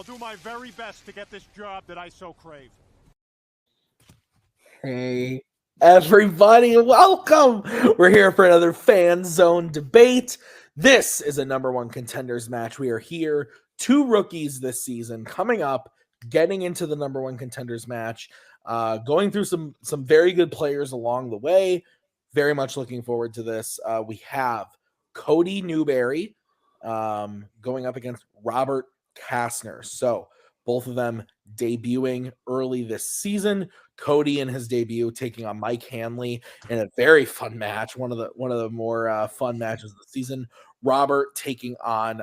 do my very best to get this job that I so crave. Hey, everybody, welcome. We're here for another Fanzone debate. This is a number one contenders match. We are here, 2 rookies this season coming up, getting into the number one contenders match, going through some very good players along the way. Very much looking forward to this. We have Cody Newberry going up against Robert Castner. So both of them debuting early this season. Cody in his debut taking on Mike Hanley in a very fun match, one of the more fun matches of the season. Robert taking on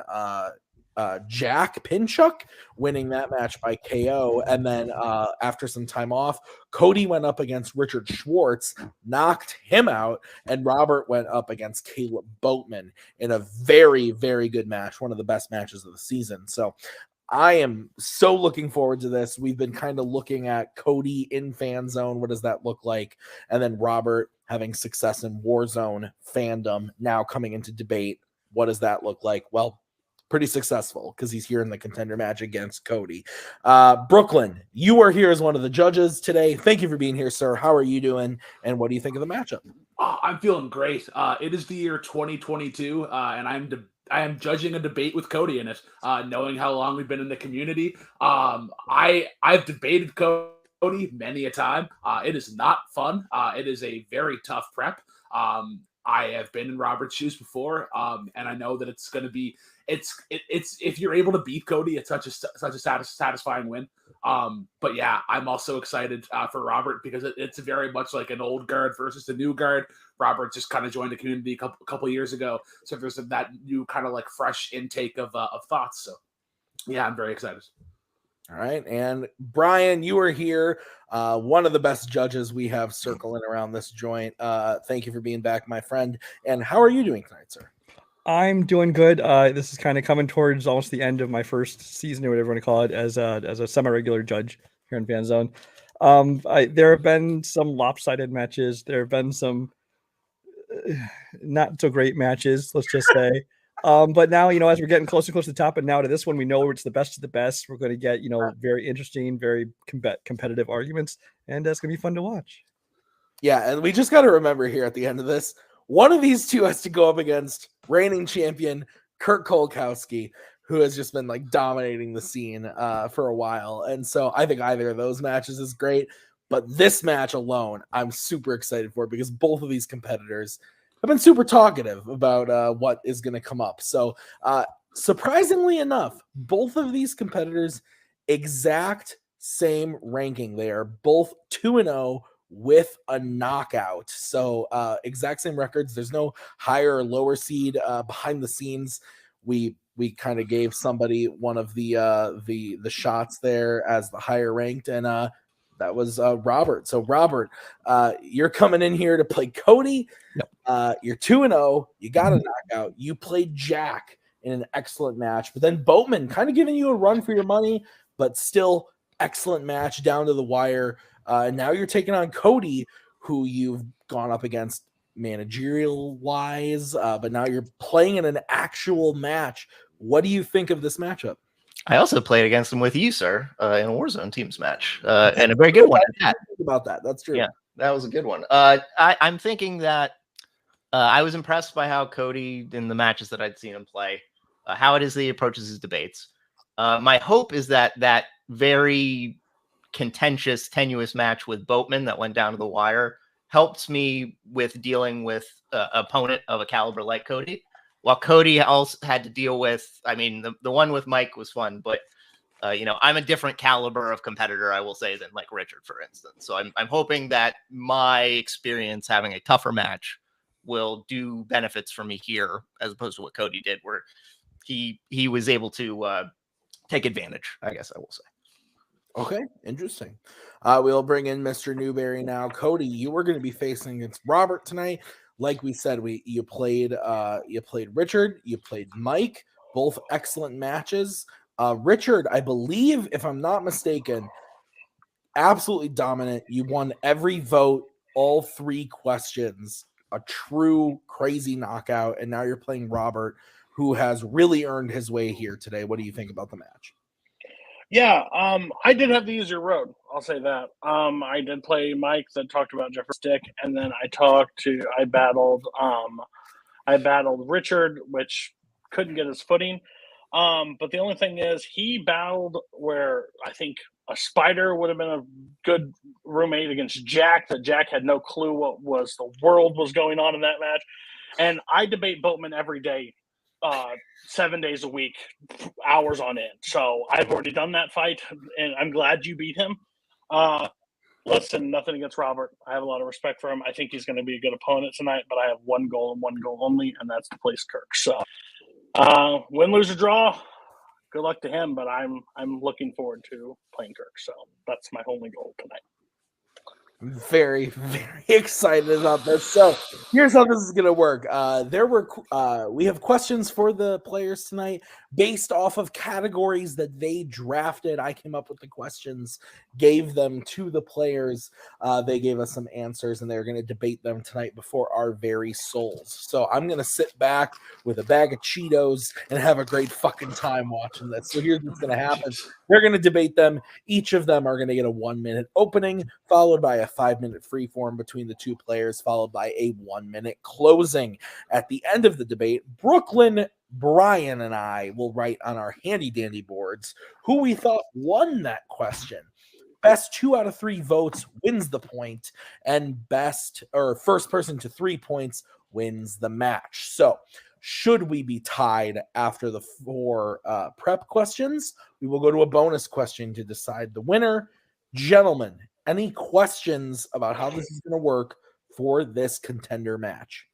Jack Pinchuk, winning that match by KO. And then after some time off, Cody went up against Richard Schwartz, knocked him out, and Robert went up against Caleb Boatman in a very, very good match, one of the best matches of the season. So I am so looking forward to this. We've been kind of looking at Cody in Fanzone. What does that look like? And then Robert having success in Warzone Fandom, now coming into debate. What does that look like? Well, pretty successful because he's here in the contender match against Cody. Brooklyn, you are here as one of the judges today. Thank you for being here, sir. How are you doing? And what do you think of the matchup? I'm feeling great. It is the year 2022, and I am judging a debate with Cody in it, knowing how long we've been in the community. I've debated Cody many a time. It is not fun. It is a very tough prep. I have been in Robert's shoes before, and I know that it's going to be. It's if you're able to beat Cody, it's such a satisfying win. But yeah, I'm also excited for Robert because it's very much like an old guard versus the new guard. Robert just kind of joined the community a couple years ago, so there's that new kind of like fresh intake of thoughts. So yeah, I'm very excited. All right, and Brian, you are here, one of the best judges we have circling around this joint. Thank you for being back, my friend. And how are you doing tonight, sir? I'm doing good. This is kind of coming towards almost the end of my first season, or whatever you want to call it, as a semi-regular judge here in Fanzone. There have been some lopsided matches. There have been some not so great matches, let's just say. But now, as we're getting closer to the top, and now to this one, we know it's the best of the best. We're going to get, very interesting, very competitive arguments, and it's going to be fun to watch. Yeah, and we just got to remember here at the end of this, one of these two has to go up against reigning champion Kurt Kolkowski, who has just been like dominating the scene for a while. And so I think either of those matches is great. But this match alone, I'm super excited for because both of these competitors have been super talkative about what is going to come up. So surprisingly enough, both of these competitors exact same ranking. They are both 2-0 with a knockout. So exact same records. There's no higher or lower seed behind the scenes. We kind of gave somebody one of the shots there as the higher ranked, and that was Robert. So Robert, you're coming in here to play Cody. Yep. You're 2-0. You got a knockout. You played Jack in an excellent match, but then Boatman kind of giving you a run for your money, but still excellent match down to the wire. And now you're taking on Cody, who you've gone up against managerial wise, but now you're playing in an actual match. What do you think of this matchup? I also played against him with you, sir, in a Warzone teams match, and a very good one. About that, that's true. Yeah, that was a good one. I'm thinking that I was impressed by how Cody, in the matches that I'd seen him play, how it is that he approaches his debates. My hope is that very contentious, tenuous match with Boatman that went down to the wire helps me with dealing with an opponent of a caliber like Cody. While Cody also had to deal with, the one with Mike was fun, but I'm a different caliber of competitor, I will say, than like Richard, for instance. So I'm hoping that my experience having a tougher match will do benefits for me here, as opposed to what Cody did, where he was able to take advantage, I guess I will say. Okay, interesting. We'll bring in Mr. Newberry now. Cody, you were going to be facing against Robert tonight. Like we said, you played Richard, you played Mike, both excellent matches. Richard, I believe, if I'm not mistaken, absolutely dominant. You won every vote, all 3 questions, a true crazy knockout, and now you're playing Robert, who has really earned his way here today. What do you think about the match? Yeah, I did have the easier road. I'll say that. I did play Mike that talked about Jeffrey Stick, and then I battled Richard, which couldn't get his footing. But the only thing is, he battled where I think a spider would have been a good roommate against Jack. That Jack had no clue what was the world was going on in that match. And I debate Boatman every day, 7 days a week, hours on end. So I've already done that fight, and I'm glad you beat him. Listen, nothing against Robert. I have a lot of respect for him. I think he's going to be a good opponent tonight, but I have one goal and one goal only, and that's to place Kirk. So win, lose, or draw, good luck to him, but I'm looking forward to playing Kirk. So that's my only goal tonight. Very, very excited about this. So here's how this is going to work. We have questions for the players tonight based off of categories that they drafted. I came up with the questions, gave them to the players. They gave us some answers, and they're going to debate them tonight before our very souls. So I'm going to sit back with a bag of Cheetos and have a great fucking time watching this. So here's what's going to happen. They're going to debate them. Each of them are going to get a 1-minute opening, followed by a 5-minute freeform between the two players, followed by a 1-minute closing. At the end of the debate, Brooklyn, Brian, and I will write on our handy dandy boards who we thought won that question. Best 2 out of 3 votes wins the point, and first person to 3 points wins the match. So should we be tied after the 4 prep questions, we will go to a bonus question to decide the winner. Gentlemen, any questions about how this is going to work for this contender match?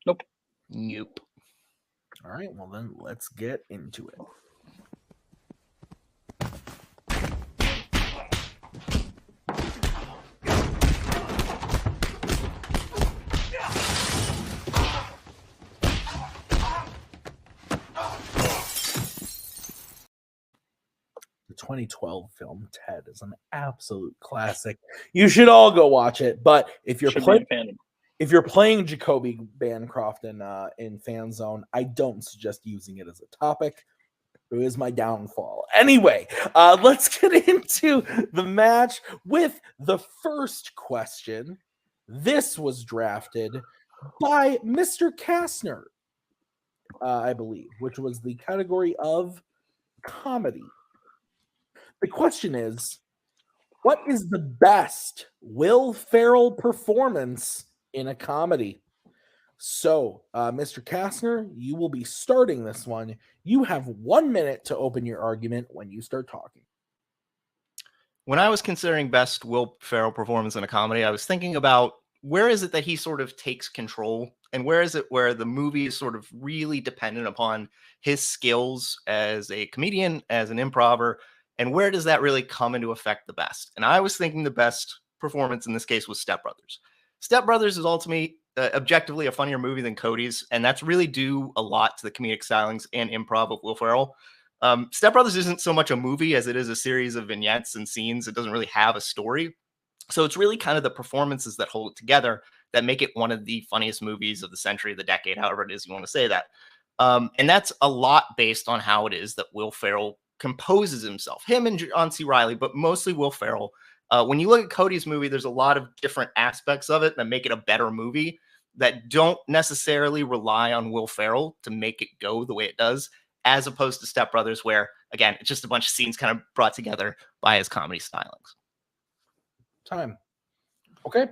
Nope. All right, well then let's get into it. The 2012 film Ted is an absolute classic. You should all go watch it. But if you're playing Jacoby Bancroft in Fanzone, I don't suggest using it as a topic. It is my downfall. Anyway, let's get into the match with the first question. This was drafted by Mr. Castner, I believe, which was the category of comedy. The question is, what is the best Will Ferrell performance in a comedy? So, Mr. Castner, you will be starting this one. You have 1 minute to open your argument when you start talking. When I was considering best Will Ferrell performance in a comedy, I was thinking about where is it that he sort of takes control, and where is it where the movie is sort of really dependent upon his skills as a comedian, as an improver, and where does that really come into effect the best? And I was thinking the best performance in this case was Step Brothers. Step Brothers is ultimately objectively a funnier movie than Cody's, and that's really due a lot to the comedic stylings and improv of Will Ferrell. Step Brothers isn't so much a movie as it is a series of vignettes and scenes. It doesn't really have a story. So it's really kind of the performances that hold it together that make it one of the funniest movies of the century, the decade, however it is you want to say that. And that's a lot based on how it is that Will Ferrell composes himself, him and John C. Reilly, but mostly Will Ferrell. When you look at Cody's movie, there's a lot of different aspects of it that make it a better movie that don't necessarily rely on Will Ferrell to make it go the way it does, as opposed to Step Brothers, where, again, it's just a bunch of scenes kind of brought together by his comedy stylings. Time. Okay.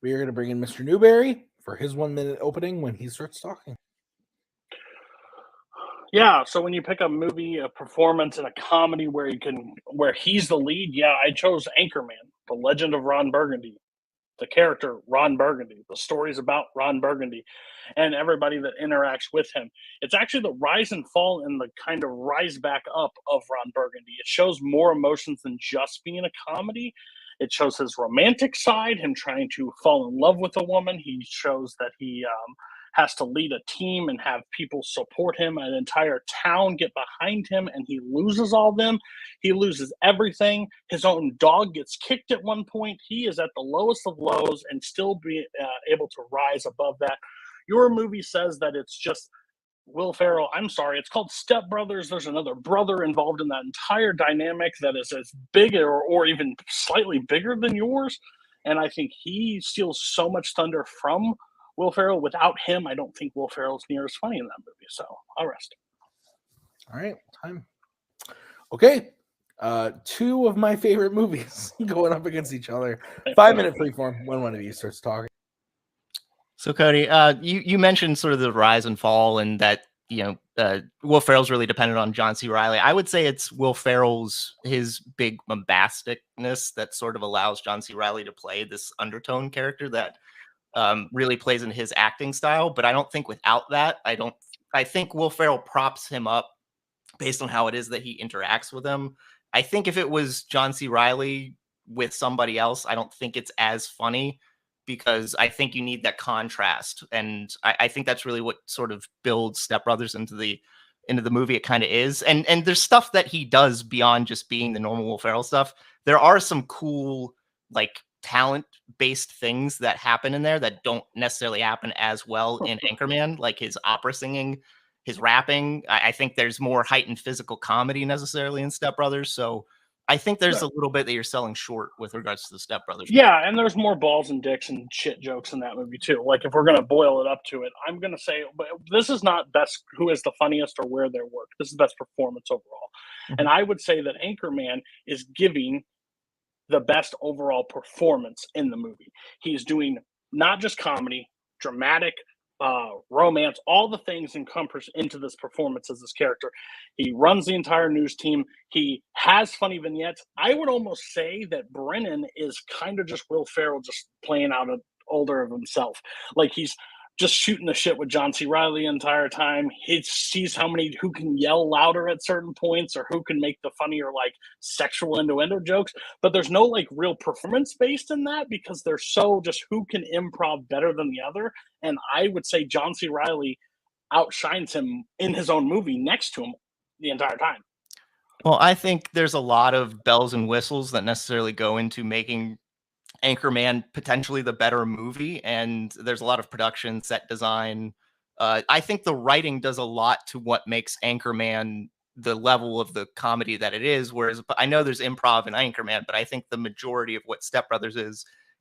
We are going to bring in Mr. Newberry for his 1 minute opening when he starts talking. Yeah, so when you pick a movie, a performance, and a comedy where he's the lead, yeah, I chose Anchorman, The Legend of Ron Burgundy, the character Ron Burgundy, the stories about Ron Burgundy, and everybody that interacts with him. It's actually the rise and fall and the kind of rise back up of Ron Burgundy. It shows more emotions than just being a comedy. It shows his romantic side, him trying to fall in love with a woman. He shows that he has to lead a team and have people support him, an entire town get behind him, and he loses all them. He loses everything. His own dog gets kicked at one point. He is at the lowest of lows and still be able to rise above that. Your movie says that it's just Will Ferrell, I'm sorry, it's called Step Brothers. There's another brother involved in that entire dynamic that is as big or even slightly bigger than yours. And I think he steals so much thunder from Will Ferrell. Without him, I don't think Will Ferrell's near as funny in that movie. So I'll rest. All right, time. Okay. Two of my favorite movies going up against each other. 5-minute freeform when one of you starts talking. So Cody, you mentioned sort of the rise and fall, and that Will Ferrell's really dependent on John C. Reilly. I would say it's Will Ferrell's his big bombasticness that sort of allows John C. Reilly to play this undertone character that really plays in his acting style. But I don't think without that, I think Will Ferrell props him up based on how it is that he interacts with him. I think if it was John C. Reilly with somebody else, I don't think it's as funny, because I think you need that contrast. And I think that's really what sort of builds Step Brothers into the movie. It kind of is. And there's stuff that he does beyond just being the normal Will Ferrell stuff. There are some cool, like, talent-based things that happen in there that don't necessarily happen as well in Anchorman, like his opera singing, his rapping. I think there's more heightened physical comedy necessarily in Step Brothers. So I think there's a little bit that you're selling short with regards to the Step Brothers. Yeah, and there's more balls and dicks and shit jokes in that movie too. Like, if we're gonna boil it up to it, I'm gonna say, but this is not best who is the funniest or where they work. This is best performance overall. And I would say that Anchorman is giving the best overall performance in the movie. He's doing not just comedy, dramatic, romance, all the things encompassed into this performance as this character. He runs the entire news team. He has funny vignettes. I would almost say that Brennan is kind of just Will Ferrell just playing out an older of himself. Like, he's just shooting the shit with John C. Reilly the entire time. He sees who can yell louder at certain points, or who can make the funnier, like, sexual innuendo jokes. But there's no, like, real performance based in that, because they're so just who can improv better than the other. And I would say John C. Reilly outshines him in his own movie next to him the entire time. Well, I think there's a lot of bells and whistles that necessarily go into making Anchorman potentially the better movie, and there's a lot of production, set design. I think the writing does a lot to what makes Anchorman the level of the comedy that it is. Whereas I know there's improv in Anchorman, but I think the majority of what Step Brothers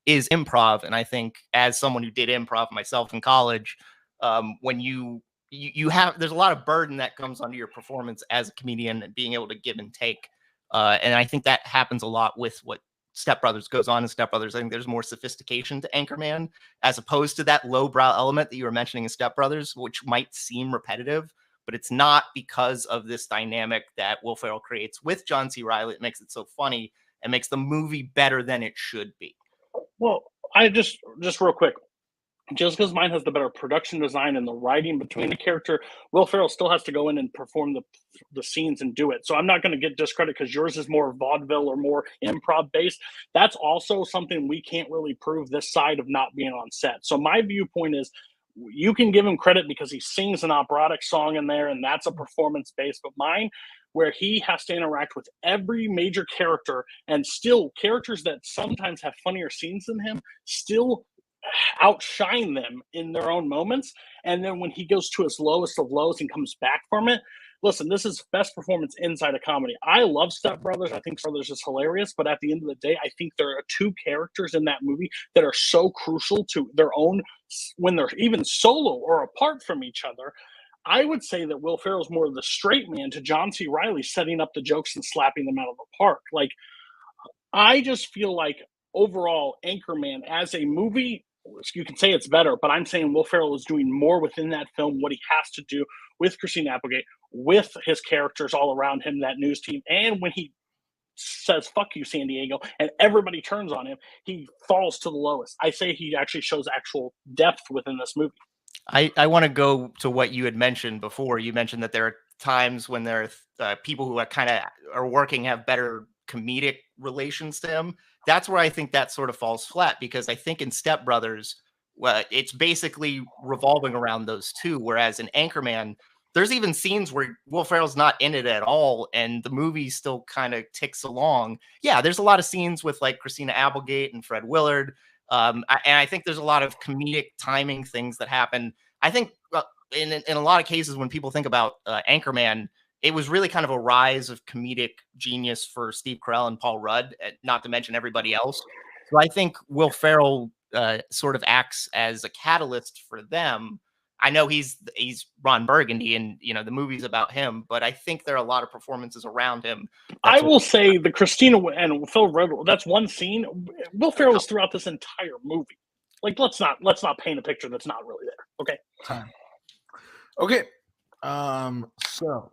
is improv. And I think, as someone who did improv myself in college, when you have, there's a lot of burden that comes onto your performance as a comedian and being able to give and take. And I think that happens a lot with what Step Brothers goes on in Step Brothers. I think there's more sophistication to Anchorman, as opposed to that lowbrow element that you were mentioning in Step Brothers, which might seem repetitive, but it's not, because of this dynamic that Will Ferrell creates with John C. Reilly. It makes it so funny and makes the movie better than it should be. Well, I just real quick, just because mine has the better production design and the writing between the character, Will Ferrell still has to go in and perform the scenes and do it. So I'm not going to get discredit because yours is more vaudeville or more improv based. That's also something we can't really prove this side of not being on set. So my viewpoint is, you can give him credit because he sings an operatic song in there, and that's a performance based. But mine, where he has to interact with every major character, and still characters that sometimes have funnier scenes than him, still outshine them in their own moments. And then when he goes to his lowest of lows and comes back from it, listen, this is best performance inside a comedy. I love Step Brothers. I think Step Brothers is hilarious. But at the end of the day, I think there are two characters in that movie that are so crucial to their own, when they're even solo or apart from each other. I would say that Will Ferrell is more of the straight man to John C. Reilly setting up the jokes and slapping them out of the park. Like, I just feel like overall Anchorman as a movie, you can say it's better, but I'm saying Will Ferrell is doing more within that film, what he has to do with Christina Applegate, with his characters all around him, that news team. And when he says, fuck you, San Diego, and everybody turns on him, he falls to the lowest. I say he actually shows actual depth within this movie. I want to go to what you had mentioned before. You mentioned that there are times when there are people who are kind of are working, have better comedic relations to him. That's where I think that sort of falls flat, because I think in Step Brothers, well, it's basically revolving around those two. Whereas in Anchorman, there's even scenes where Will Ferrell's not in it at all, and the movie still kind of ticks along. Yeah, there's a lot of scenes with, like, Christina Applegate and Fred Willard. And I think there's a lot of comedic timing things that happen. I think in a lot of cases, when people think about Anchorman, it was really kind of a rise of comedic genius for Steve Carell and Paul Rudd, not to mention everybody else. So I think Will Ferrell sort of acts as a catalyst for them. I know he's Ron Burgundy, and the movie's about him, but I think there are a lot of performances around him. I will say the Christina and Phil Rudd, that's one scene. Will Ferrell was throughout this entire movie. Like, let's not paint a picture that's not really there. Okay. Time. Okay. So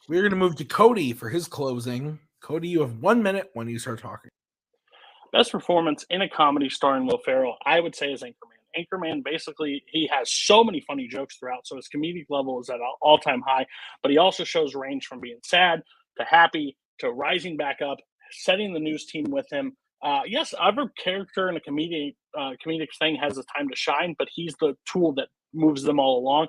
we're gonna move to Cody for his closing. Cody, you have 1 minute when you start talking. Best performance in a comedy starring Will Ferrell, I would say, is Anchorman. Anchorman, basically, he has so many funny jokes throughout, so his comedic level is at an all-time high, but he also shows range from being sad to happy to rising back up, setting the news team with him. Yes, every character in a comedic thing has a time to shine, but he's the tool that moves them all along.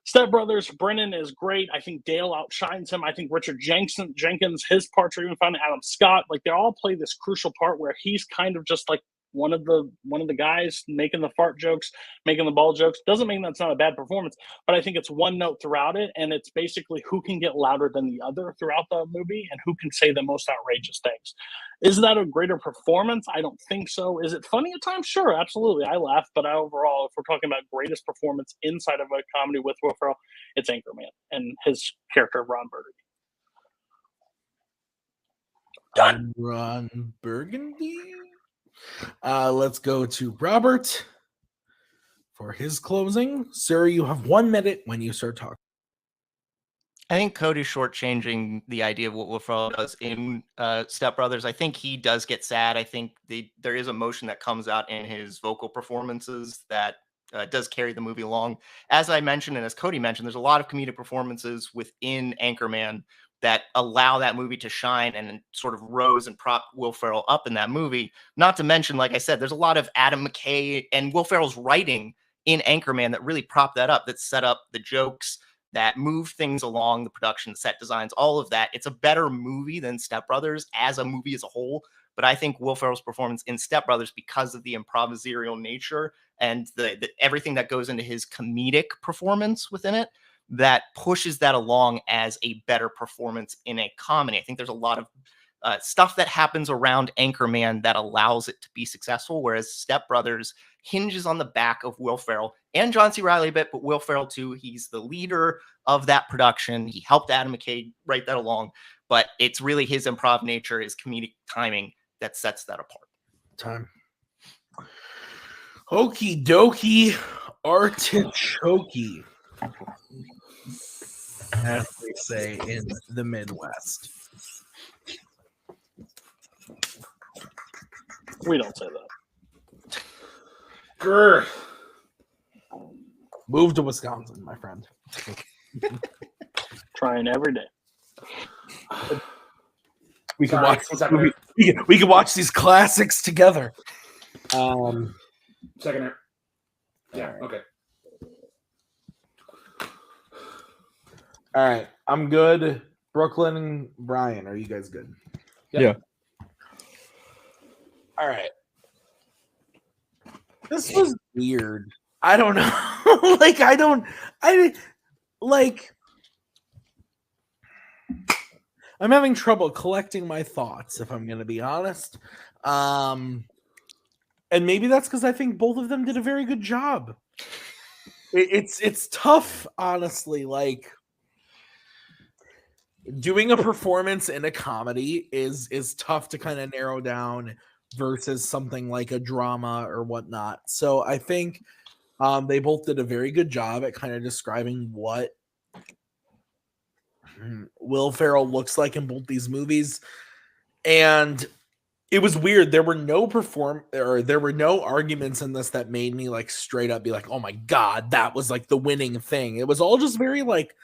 Step Brothers, Brennan is great. I think Dale outshines him. I think Richard Jenkins, his parts are even fun. Adam Scott, like, they all play this crucial part where he's kind of just like one of the guys making the fart jokes, making the ball jokes. Doesn't mean that's not a bad performance, but I think it's one note throughout it, and it's basically who can get louder than the other throughout the movie and who can say the most outrageous things. Is that a greater performance? I don't think so. Is it funny at times? Sure, absolutely. I laugh, but overall, if we're talking about greatest performance inside of a comedy with Will Ferrell, it's Anchorman and his character Ron Burgundy. Done. Ron Burgundy. Let's go to Robert for his closing. Sir, you have 1 minute when you start talking. I think Cody's shortchanging the idea of what Will Ferrell does in Step Brothers. I think he does get sad. I think there is emotion that comes out in his vocal performances that does carry the movie along. As I mentioned, and as Cody mentioned, there's a lot of comedic performances within Anchorman that allow that movie to shine and sort of rose and prop Will Ferrell up in that movie. Not to mention, like I said, there's a lot of Adam McKay and Will Ferrell's writing in Anchorman that really prop that up, that set up the jokes, that move things along, the production, set designs, all of that. It's a better movie than Step Brothers as a movie as a whole. But I think Will Ferrell's performance in Step Brothers, because of the improvisational nature and the everything that goes into his comedic performance within it, that pushes that along as a better performance in a comedy. I think there's a lot of stuff that happens around Anchorman that allows it to be successful, whereas Step Brothers hinges on the back of Will Ferrell and John C. Reilly a bit, but Will Ferrell too. He's the leader of that production. He helped Adam McKay write that along, but it's really his improv nature, his comedic timing that sets that apart. Time. Okie dokie, artichoke, as they say in the Midwest. We don't say that. Grr. Move to Wisconsin, my friend. Trying every day. We can watch. We can watch these classics together. Second here. Yeah. Okay. All right. I'm good. Brooklyn and Brian, are you guys good? Yeah. All right. This was weird. I don't know. I'm having trouble collecting my thoughts, if I'm going to be honest. And maybe that's because I think both of them did a very good job. It's tough, honestly. Like, doing a performance in a comedy is tough to kind of narrow down versus something like a drama or whatnot. So I think they both did a very good job at kind of describing what Will Ferrell looks like in both these movies. And it was weird. There were no arguments in this that made me like straight up be like, oh my God, that was like the winning thing. It was all just very like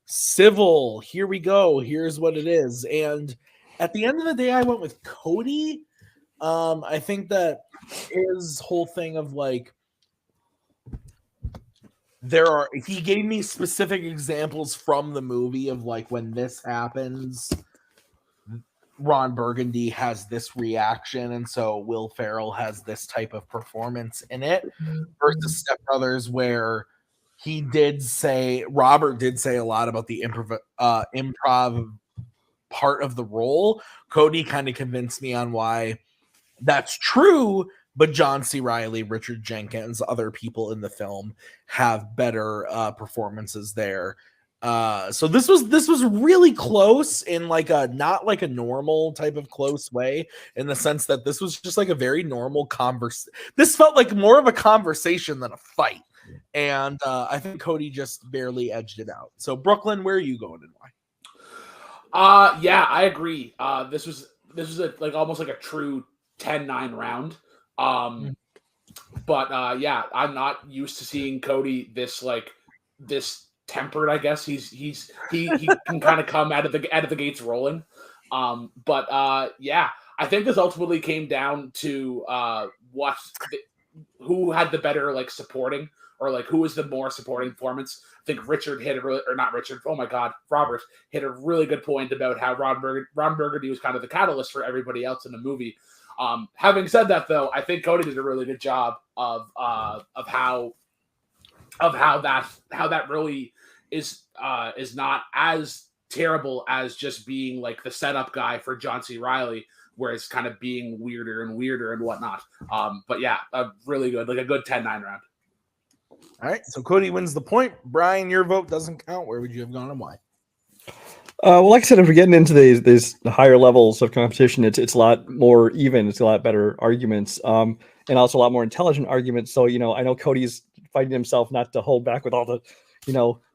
civil. Here we go. Here's what it is. And at the end of the day, I went with Cody. I think that his whole thing of like, he gave me specific examples from the movie of like, when this happens, Ron Burgundy has this reaction, and so Will Ferrell has this type of performance in it, versus Step Brothers, where he did say, Robert did say a lot about the improv part of the role. Cody kind of convinced me on why that's true, but John C. Reilly, Richard Jenkins, other people in the film have better performances there. So this was really close in like a not like a normal type of close way, in the sense that this was just like a very normal this felt like more of a conversation than a fight. And I think Cody just barely edged it out. So Brooklyn, where are you going and why? Yeah, I agree. This was like almost like a true 10-9 round. But yeah, I'm not used to seeing Cody this tempered, I guess. He can kind of come out of the gates rolling. Yeah, I think this ultimately came down to who had the better like supporting, or like who was the more supporting performance. I think Robert hit a really good point about how Ron Burgundy was kind of the catalyst for everybody else in the movie. Having said that, though, I think Cody did a really good job of how that really is not as terrible as just being like the setup guy for John C. Reilly, where it's kind of being weirder and whatnot. But yeah, really good, like a good 10-9 round. All right, so Cody wins the point. Brian, your vote doesn't count. Where would you have gone and why? Well, like I said, if we're getting into these higher levels of competition, it's a lot more even. It's a lot better arguments, and also a lot more intelligent arguments. So, I know Cody's fighting himself not to hold back with all the,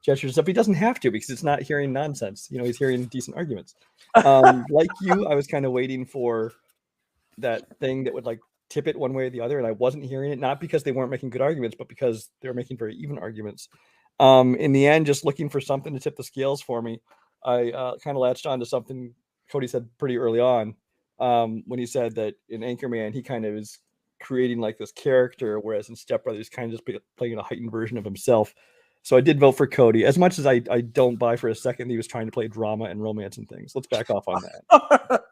gestures and stuff. He doesn't have to, because it's not hearing nonsense. He's hearing decent arguments. Like you, I was kind of waiting for that thing that would like tip it one way or the other, and I wasn't hearing it, not because they weren't making good arguments, but because they were making very even arguments. In the end, just looking for something to tip the scales for me, I kind of latched on to something Cody said pretty early on, when he said that in Anchorman, he kind of is creating like this character, whereas in Step Brothers, kind of just playing a heightened version of himself. So I did vote for Cody, as much as I don't buy for a second that he was trying to play drama and romance and things. Let's back off on that.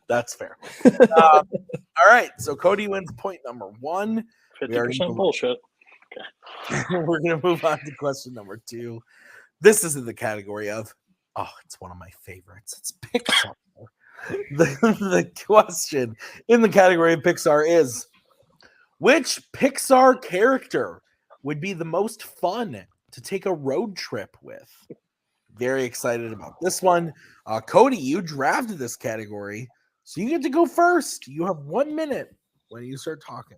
That's fair. All right, so Cody wins point number 1. 50% bullshit. Okay. We're going to move on to question number 2. This is in the category of, it's one of my favorites. It's Pixar. The question in the category of Pixar is, which Pixar character would be the most fun to take a road trip with? Very excited about this one. Cody, you drafted this category, so you get to go first. You have 1 minute when you start talking.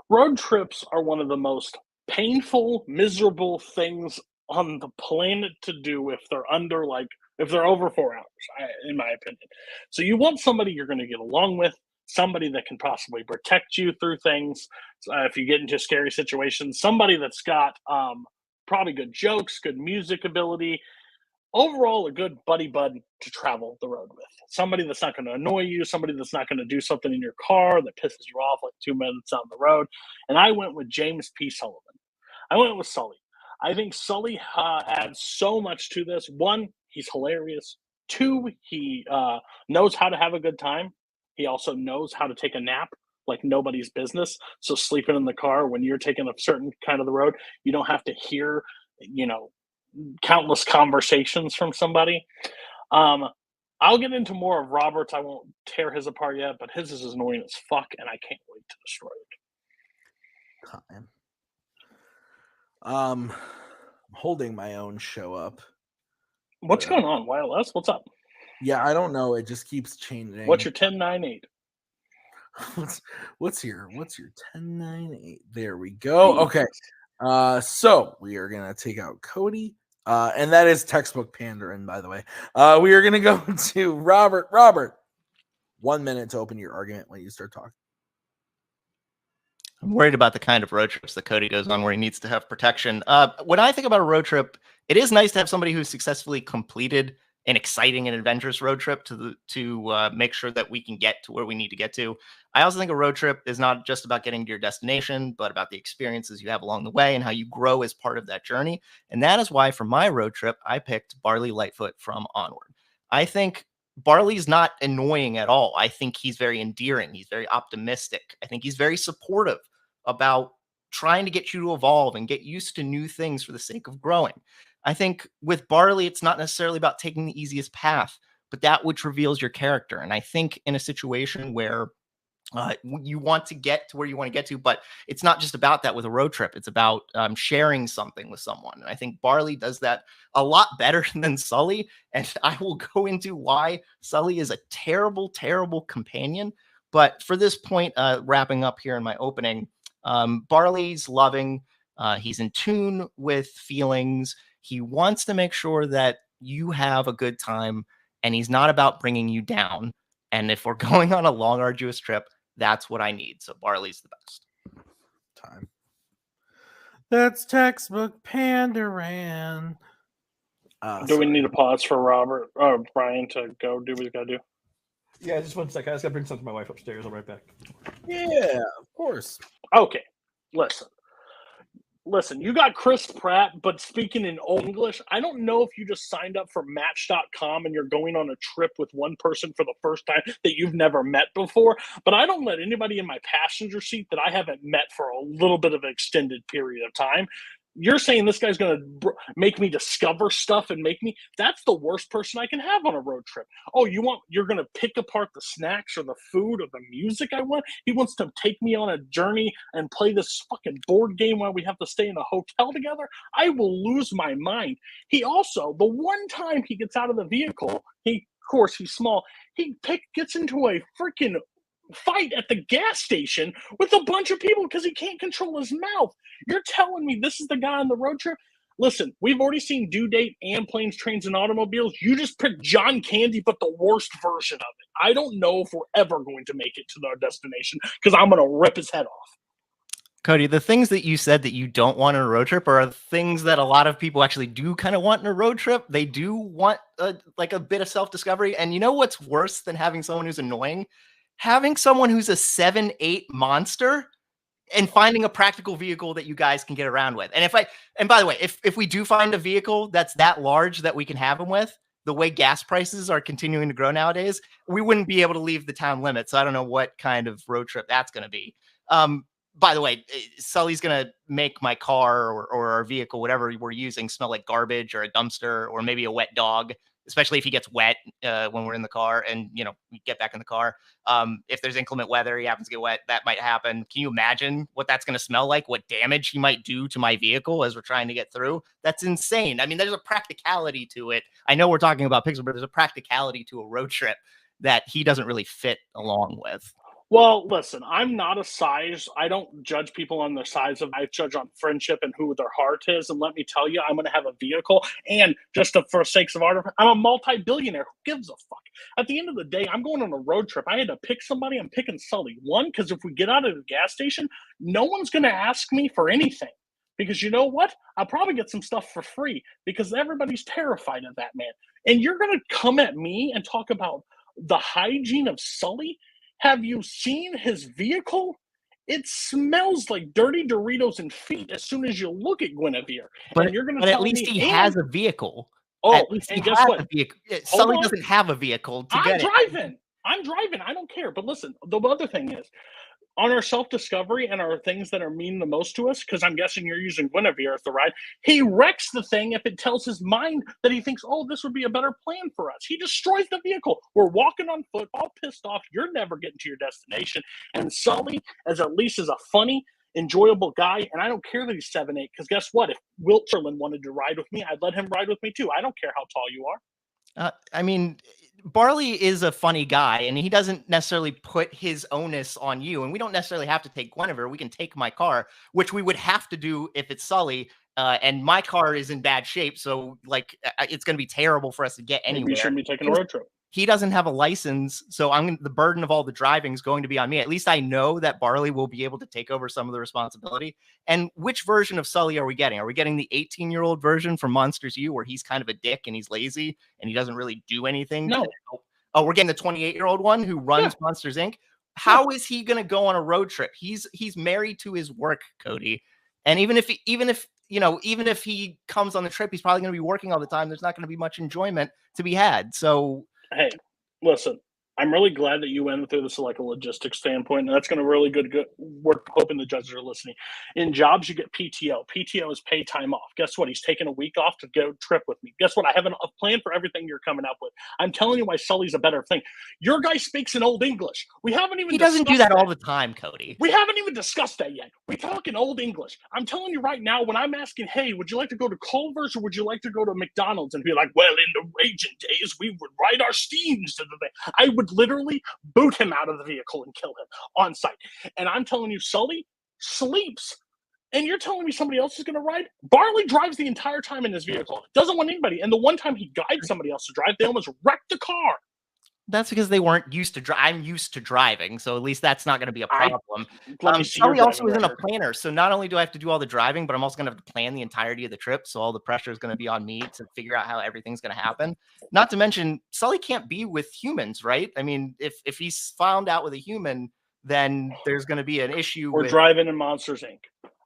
Road trips are one of the most painful, miserable things on the planet to do if they're over 4 hours, in my opinion. So you want somebody you're going to get along with, somebody that can possibly protect you through things. If you get into scary situations, somebody that's got probably good jokes, good music ability, overall a good buddy to travel the road with. Somebody that's not going to annoy you, somebody that's not going to do something in your car that pisses you off like 2 minutes down the road. And I went with James P. Sullivan. I went with Sully. I think Sully adds so much to this. 1, he's hilarious. 2, he knows how to have a good time. He also knows how to take a nap like nobody's business. So sleeping in the car when you're taking a certain kind of the road, you don't have to hear, countless conversations from somebody. I'll get into more of Robert's. I won't tear his apart yet, but his is annoying as fuck, and I can't wait to destroy it. Time. I'm holding my own show up. What's going on, YLS? What's up? Yeah, I don't know. It just keeps changing. What's your 10-9-8? What's your 10-9-8? There we go. Okay. So we are gonna take out Cody. And that is textbook pandering, by the way. We are gonna go to Robert. Robert, 1 minute to open your argument when you start talking. I'm worried about the kind of road trips that Cody goes on where he needs to have protection. When I think about a road trip, it is nice to have somebody who's successfully completed an exciting and adventurous road trip to make sure that we can get to where we need to get to. I also think a road trip is not just about getting to your destination, but about the experiences you have along the way and how you grow as part of that journey. And that is why for my road trip, I picked Barley Lightfoot from Onward. I think Barley's not annoying at all. I think he's very endearing. He's very optimistic. I think he's very supportive about trying to get you to evolve and get used to new things for the sake of growing. I think with Barley, it's not necessarily about taking the easiest path, but that which reveals your character. And I think in a situation where you want to get to where you want to get to, but it's not just about that with a road trip. It's about sharing something with someone. And I think Barley does that a lot better than Sully. And I will go into why Sully is a terrible, terrible companion. But for this point, wrapping up here in my opening, Barley's loving. He's in tune with feelings. He wants to make sure that you have a good time, and he's not about bringing you down. And if we're going on a long, arduous trip, that's what I need. So Barley's the best. Time. That's textbook Pandaran. Do we need a pause for Robert or Brian to go do what he's got to do? Yeah, just 1 second. I just got to bring something to my wife upstairs. I'll be right back. Yeah, of course. Okay, listen, you got Chris Pratt, but speaking in old English, I don't know if you just signed up for Match.com and you're going on a trip with one person for the first time that you've never met before, but I don't let anybody in my passenger seat that I haven't met for a little bit of an extended period of time. You're saying this guy's going to make me discover stuff and make me, that's the worst person I can have on a road trip. Oh, you're going to pick apart the snacks or the food or the music I want? He wants to take me on a journey and play this fucking board game while we have to stay in a hotel together? I will lose my mind. He also, the one time he gets out of the vehicle, of course, he's small, he gets into a freaking fight at the gas station with a bunch of people because he can't control his mouth. You're telling me this is the guy on the road trip? Listen, we've already seen Due Date and Planes, Trains, and Automobiles. You just picked John Candy, but the worst version of it. I don't know if we're ever going to make it to our destination because I'm going to rip his head off. Cody, the things that you said that you don't want in a road trip are things that a lot of people actually do kind of want in a road trip. They do want a bit of self-discovery. And you know what's worse than having someone who's annoying? Having someone who's a 7'8" monster and finding a practical vehicle that you guys can get around with. And by the way, if we do find a vehicle that's that large that we can have him with, the way gas prices are continuing to grow nowadays, we wouldn't be able to leave the town limits. So I don't know what kind of road trip that's going to be. By the way, Sully's going to make my car or our vehicle, whatever we're using, smell like garbage or a dumpster or maybe a wet dog, especially if he gets wet when we're in the car and, we get back in the car. If there's inclement weather, he happens to get wet, that might happen. Can you imagine what that's going to smell like? What damage he might do to my vehicle as we're trying to get through? That's insane. I mean, there's a practicality to it. I know we're talking about Pixel, but there's a practicality to a road trip that he doesn't really fit along with. Well, listen, I'm not a size. I don't judge people on their size. I judge on friendship and who their heart is. And let me tell you, I'm going to have a vehicle. And just for sakes of art, I'm a multi-billionaire. Who gives a fuck? At the end of the day, I'm going on a road trip. I had to pick somebody. I'm picking Sully. One, because if we get out of the gas station, no one's going to ask me for anything. Because you know what? I'll probably get some stuff for free because everybody's terrified of that man. And you're going to come at me and talk about the hygiene of Sully? Have you seen his vehicle? It smells like dirty Doritos and feet as soon as you look at Guinevere. But, and you're going to but tell at least me, he has a vehicle. Oh, at least and he guess has what? a vehicle. Sully doesn't have a vehicle to get it. I'm driving. I don't care. But listen, the other thing is, on our self-discovery and our things that are mean the most to us, because I'm guessing you're using Guinevere as the ride, he wrecks the thing if it tells his mind that he thinks, oh, this would be a better plan for us. He destroys the vehicle. We're walking on foot, all pissed off. You're never getting to your destination. And Sully, as at least is a funny, enjoyable guy, and I don't care that he's 7'8", because guess what? If Wilt Chamberlain wanted to ride with me, I'd let him ride with me too. I don't care how tall you are. I mean, Barley is a funny guy, and he doesn't necessarily put his onus on you. And we don't necessarily have to take Guinevere. We can take my car, which we would have to do if it's Sully. And my car is in bad shape, so it's going to be terrible for us to get anywhere. Maybe you shouldn't be taking a road trip. He doesn't have a license, so the burden of all the driving is going to be on me. At least I know that Barley will be able to take over some of the responsibility. And which version of Sully are we getting? Are we getting the 18-year-old version from Monsters U, where he's kind of a dick and he's lazy and he doesn't really do anything? No. Oh, we're getting the 28-year-old one who runs Monsters Inc. How is he going to go on a road trip? He's married to his work, Cody. And even if he comes on the trip, he's probably going to be working all the time. There's not going to be much enjoyment to be had. So, hey, listen, I'm really glad that you went through this like a logistics standpoint, and that's going to really good. We're hoping the judges are listening. In jobs, you get PTO. PTO is paid time off. Guess what? He's taking a week off to go trip with me. Guess what? I have a plan for everything you're coming up with. I'm telling you why Sully's a better thing. Your guy speaks in Old English. We haven't even. He doesn't do that all the time, Cody. We haven't even discussed that yet. We talk in Old English. I'm telling you right now, when I'm asking, hey, would you like to go to Culver's or would you like to go to McDonald's? And be like, well, in the raging days, we would ride our steams to the thing. I would literally boot him out of the vehicle and kill him on sight. And I'm telling you, Sully sleeps. And you're telling me somebody else is going to ride? Barley drives the entire time in his vehicle. Doesn't want anybody. And the one time he guides somebody else to drive, they almost wrecked the car. That's because they weren't used to I'm used to driving, so at least that's not going to be a problem. Sully also isn't a planner, so not only do I have to do all the driving, but I'm also going to have to plan the entirety of the trip, so all the pressure is going to be on me to figure out how everything's going to happen. Not to mention, Sully can't be with humans, right? I mean, if he's found out with a human, then there's going to be an issue. We're driving in Monsters, Inc.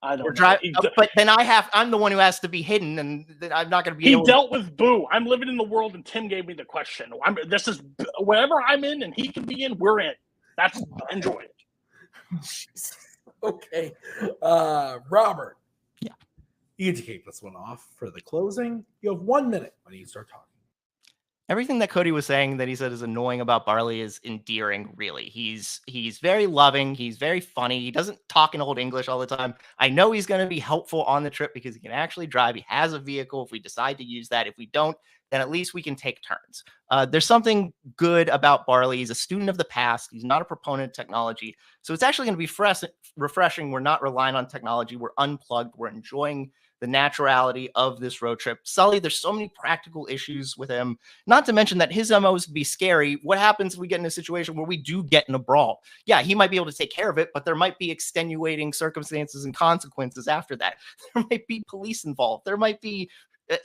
I don't know. But then I'm the one who has to be hidden, and I'm not going to be able to. He dealt with Boo. I'm living in the world, and Tim gave me the question. This is whatever I'm in, and he can be in, we're in. That's enjoy it. Okay. Robert. Yeah. You get to kick this one off for the closing. You have 1 minute when you start talking. Everything that Cody was saying that he said is annoying about Barley is endearing, really. He's very loving. He's very funny. He doesn't talk in Old English all the time. I know he's going to be helpful on the trip because he can actually drive. He has a vehicle if we decide to use that. If we don't, then at least we can take turns. There's something good about Barley. He's a student of the past. He's not a proponent of technology. So it's actually going to be refreshing. We're not relying on technology. We're unplugged. We're enjoying the naturality of this road trip. Sully, there's so many practical issues with him, not to mention that his MOs would be scary. What happens if we get in a situation where we do get in a brawl? Yeah, he might be able to take care of it, but there might be extenuating circumstances and consequences after that. There might be police involved. There might be,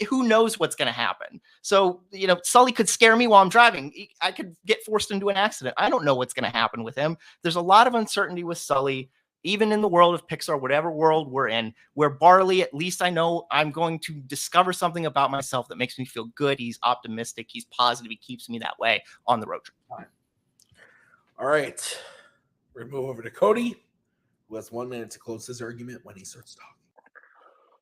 who knows what's going to happen. So, Sully could scare me while I'm driving. I could get forced into an accident. I don't know what's going to happen with him. There's a lot of uncertainty with Sully. Even in the world of Pixar, whatever world we're in, where Barley, at least I know I'm going to discover something about myself that makes me feel good. He's optimistic. He's positive. He keeps me that way on the road trip. All right. We're going to move over to Cody, who has 1 minute to close his argument when he starts talking.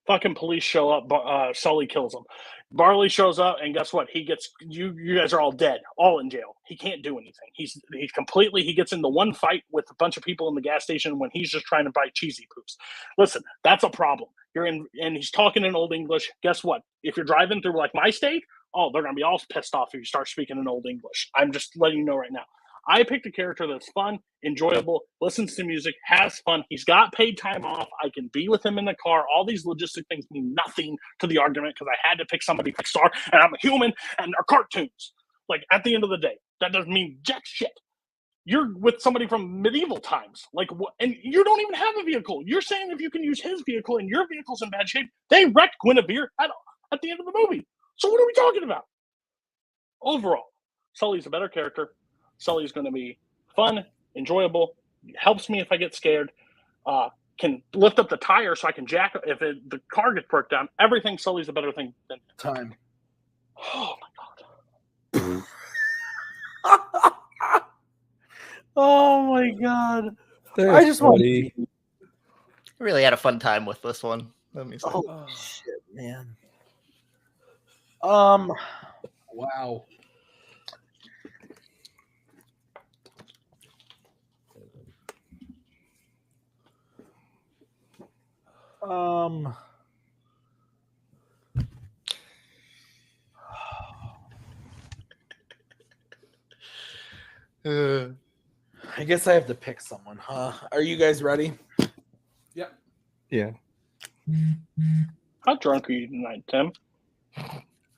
Fucking police show up. Sully kills him. Barley shows up, and guess what? He gets you guys are all dead, all in jail. He can't do anything. He's completely. He gets into one fight with a bunch of people in the gas station when he's just trying to buy cheesy poops. Listen, that's a problem. You're in, and he's talking in Old English. Guess what? If you're driving through like my state, they're gonna be all pissed off if you start speaking in Old English. I'm just letting you know right now. I picked a character that's fun, enjoyable, listens to music, has fun. He's got paid time off. I can be with him in the car. All these logistic things mean nothing to the argument because I had to pick somebody Pixar, and I'm a human, and they're cartoons. Like, at the end of the day, that doesn't mean jack shit. You're with somebody from medieval times. Like, and you don't even have a vehicle. You're saying if you can use his vehicle and your vehicle's in bad shape, they wrecked Guinevere at the end of the movie. So what are we talking about? Overall, Sully's a better character. Sully's going to be fun, enjoyable, helps me if I get scared, can lift up the tire so I can jack if the car gets broke down. Everything Sully's a better thing than time. Oh, my God. Oh, my God. There's I just want Cody. to... I really had a fun time with this one. Let me say. Oh, shit, man. Wow. I guess I have to pick someone, huh? Are you guys ready? Yeah. How drunk are you tonight, Tim?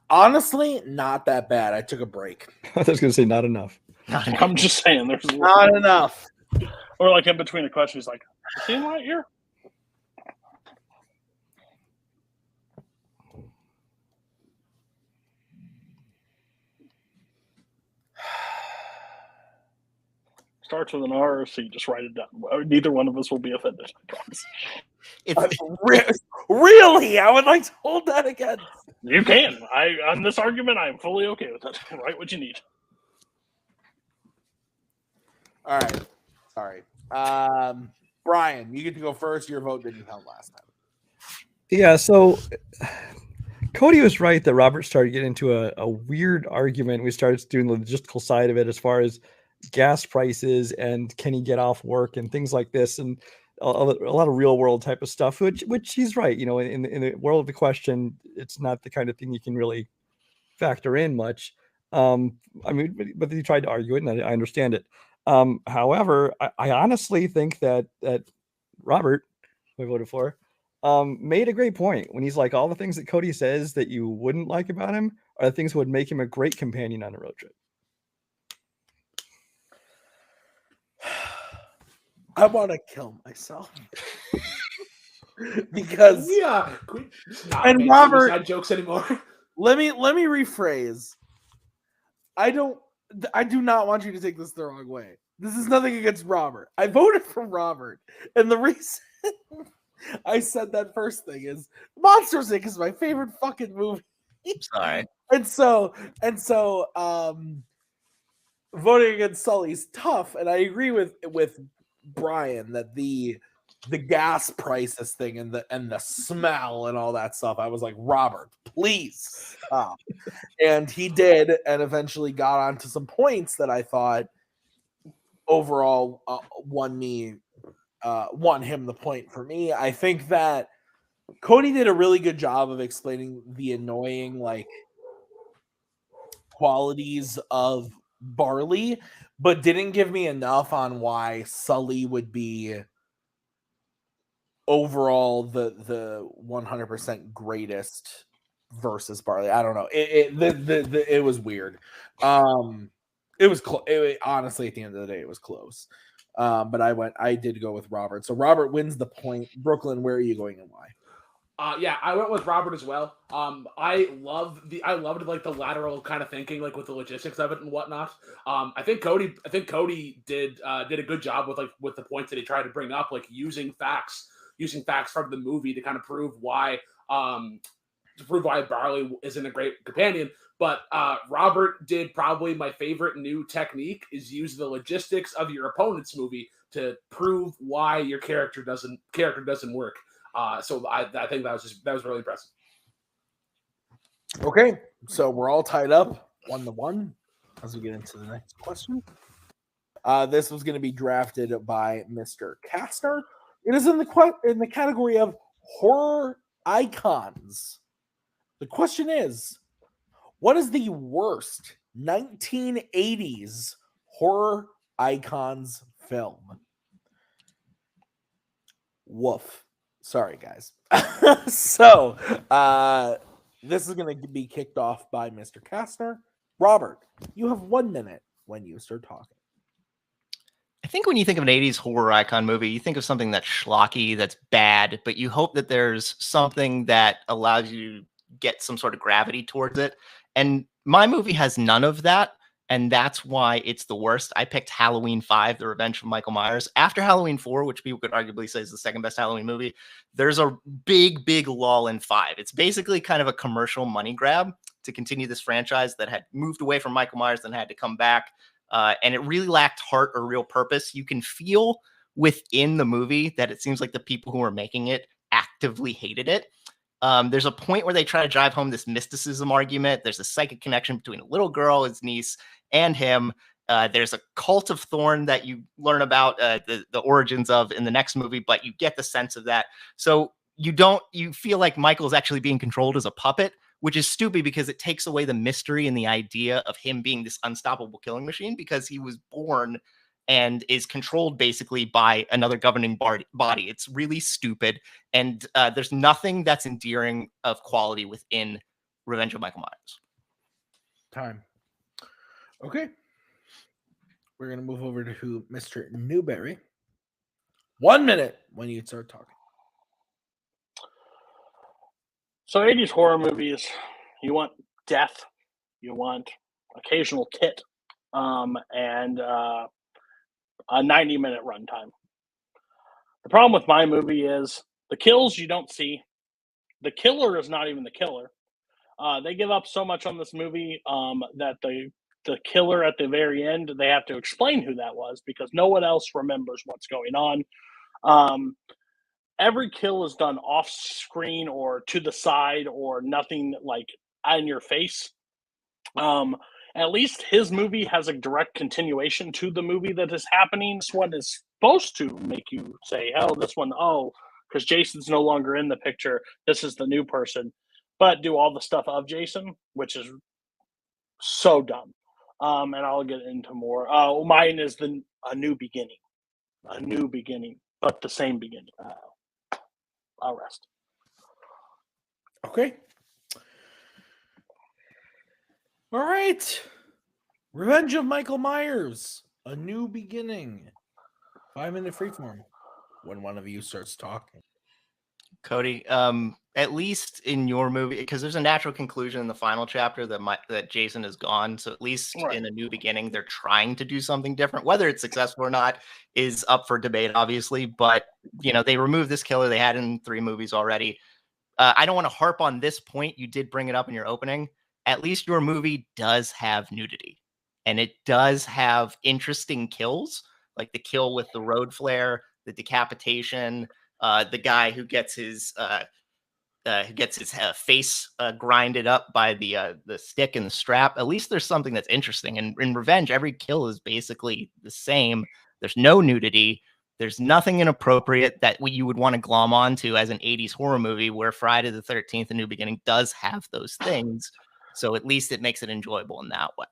Honestly, not that bad. I took a break. I was going to say not enough. I'm just saying, there's Not enough. Or like in between the questions, he's like, "You seen right here?" Starts with an R or C. Just write it down. Neither one of us will be offended. I promise. It's Really? I would like to hold that again. You can. On this argument, I'm fully okay with it. Write what you need. All right. Sorry. Brian, you get to go first. Your vote didn't count last time. Yeah, so Cody was right that Robert started getting into a weird argument. We started doing the logistical side of it as far as gas prices and can he get off work and things like this, and a lot of real world type of stuff, which he's right. You know, in the world of the question, it's not the kind of thing you can really factor in much. I mean, but he tried to argue it, and I understand it. However, I honestly think that Robert, who I voted for, made a great point when he's like, all the things that Cody says that you wouldn't like about him are the things that would make him a great companion on a road trip. I want to kill myself because and Robert, not jokes anymore. Let me rephrase. I do not want you to take this the wrong way. This is nothing against Robert. I voted for Robert, and the reason I said that first thing is Monsters Inc. is my favorite fucking movie. Sorry. And so voting against Sully's tough, and I agree with Brian that the gas prices thing and the smell and all that stuff, I was like, Robert, please stop. And he did, and eventually got onto some points that I thought overall won him the point for me. I think that Cody did a really good job of explaining the annoying qualities of barley, but didn't give me enough on why Sully would be overall the 100% greatest versus barley. I don't know. It was weird. It was honestly, at the end of the day, it was close. But I did go with Robert. So Robert wins the point. Brooklyn, where are you going and why? Yeah, I went with Robert as well. I loved like the lateral kind of thinking, like with the logistics of it and whatnot. I think Cody did a good job with the points that he tried to bring up, like using facts from the movie to kind of prove why Barley isn't a great companion. But Robert did probably my favorite new technique, is use the logistics of your opponent's movie to prove why your character doesn't work. So I think that was really impressive. Okay, so we're all tied up 1-1 as we get into the next question. This was going to be drafted by Mr. Castner. It is in the category of horror icons. The question is, what is the worst 1980s horror icons film? Woof. Sorry, guys. So, this is going to be kicked off by Mr. Castner. Robert, you have 1 minute when you start talking. I think when you think of an 80s horror icon movie, you think of something that's schlocky, that's bad, but you hope that there's something that allows you to get some sort of gravity towards it. And my movie has none of that, and that's why it's the worst. I picked Halloween 5, The Revenge of Michael Myers. After Halloween 4, which people could arguably say is the second best Halloween movie, there's a big lull in 5. It's basically kind of a commercial money grab to continue this franchise that had moved away from Michael Myers and had to come back. And it really lacked heart or real purpose. You can feel within the movie that it seems like the people who were making it actively hated it. There's a point where they try to drive home this mysticism argument. There's a psychic connection between a little girl, his niece, and him. There's a cult of Thorn that you learn about the origins of in the next movie, but you get the sense of that. So you feel like Michael's actually being controlled as a puppet, which is stupid because it takes away the mystery and the idea of him being this unstoppable killing machine, because he was born and is controlled basically by another governing body. It's really stupid. And there's nothing that's endearing of quality within Revenge of Michael Myers. Time. Okay. We're going to move over to Mr. Newberry. 1 minute when you start talking. So 80s horror movies, you want death, you want occasional tit, and a 90-minute runtime. The problem with my movie is the kills you don't see. The killer is not even the killer. They give up so much on this movie that the the killer at the very end, they have to explain who that was because no one else remembers what's going on. Every kill is done off screen or to the side or nothing like in your face. At least his movie has a direct continuation to the movie that is happening. This one is supposed to make you say, "Oh, this one, because Jason's no longer in the picture. This is the new person," but do all the stuff of Jason, which is so dumb. And I'll get into more. Mine is a new beginning, but the same beginning. I'll rest. Okay. All right. Revenge of Michael Myers. A New Beginning. 5-minute freeform. When one of you starts talking. Cody, at least in your movie, because there's a natural conclusion in the final chapter that Jason is gone. So at least Right. in A New Beginning, they're trying to do something different. Whether it's successful or not is up for debate, obviously. But they removed this killer they had in 3 movies already. I don't want to harp on this point. You did bring it up in your opening. At least your movie does have nudity, and it does have interesting kills, like the kill with the road flare, the decapitation, the guy who gets his face grinded up by the stick and the strap. At least there's something that's interesting. And in Revenge, every kill is basically the same. There's no nudity. There's nothing inappropriate that you would want to glom onto as an 80s horror movie, where Friday the 13th, A New Beginning does have those things. So at least it makes it enjoyable in that way.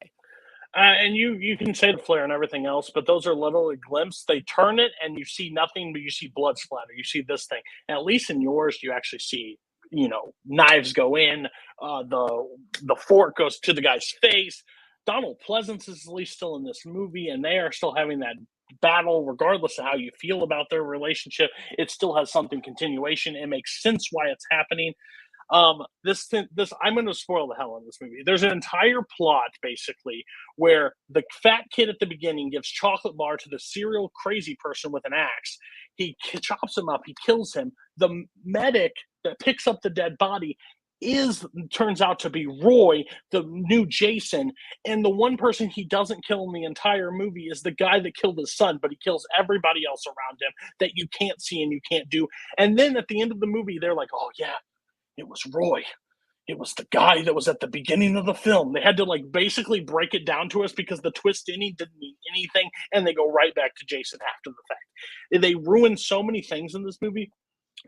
And you can say the flare and everything else, but those are literally glimpses. They turn it and you see nothing, but you see blood splatter. You see this thing. And at least in yours, you actually see, knives go in. The fork goes to the guy's face. Donald Pleasance is at least still in this movie, and they are still having that battle, regardless of how you feel about their relationship. It still has something continuation. It makes sense why it's happening. This I'm going to spoil the hell out of this movie. There's an entire plot basically where the fat kid at the beginning gives chocolate bar to the serial crazy person with an axe. He chops him up. He kills him. The medic that picks up the dead body turns out to be Roy, the new Jason, and the one person he doesn't kill in the entire movie is the guy that killed his son, but he kills everybody else around him that you can't see and you can't do. And then at the end of the movie, they're like, "Oh yeah, it was Roy. It was the guy that was at the beginning of the film." They had to basically break it down to us because the twist ending didn't mean anything, and they go right back to Jason after the fact. They ruined so many things in this movie.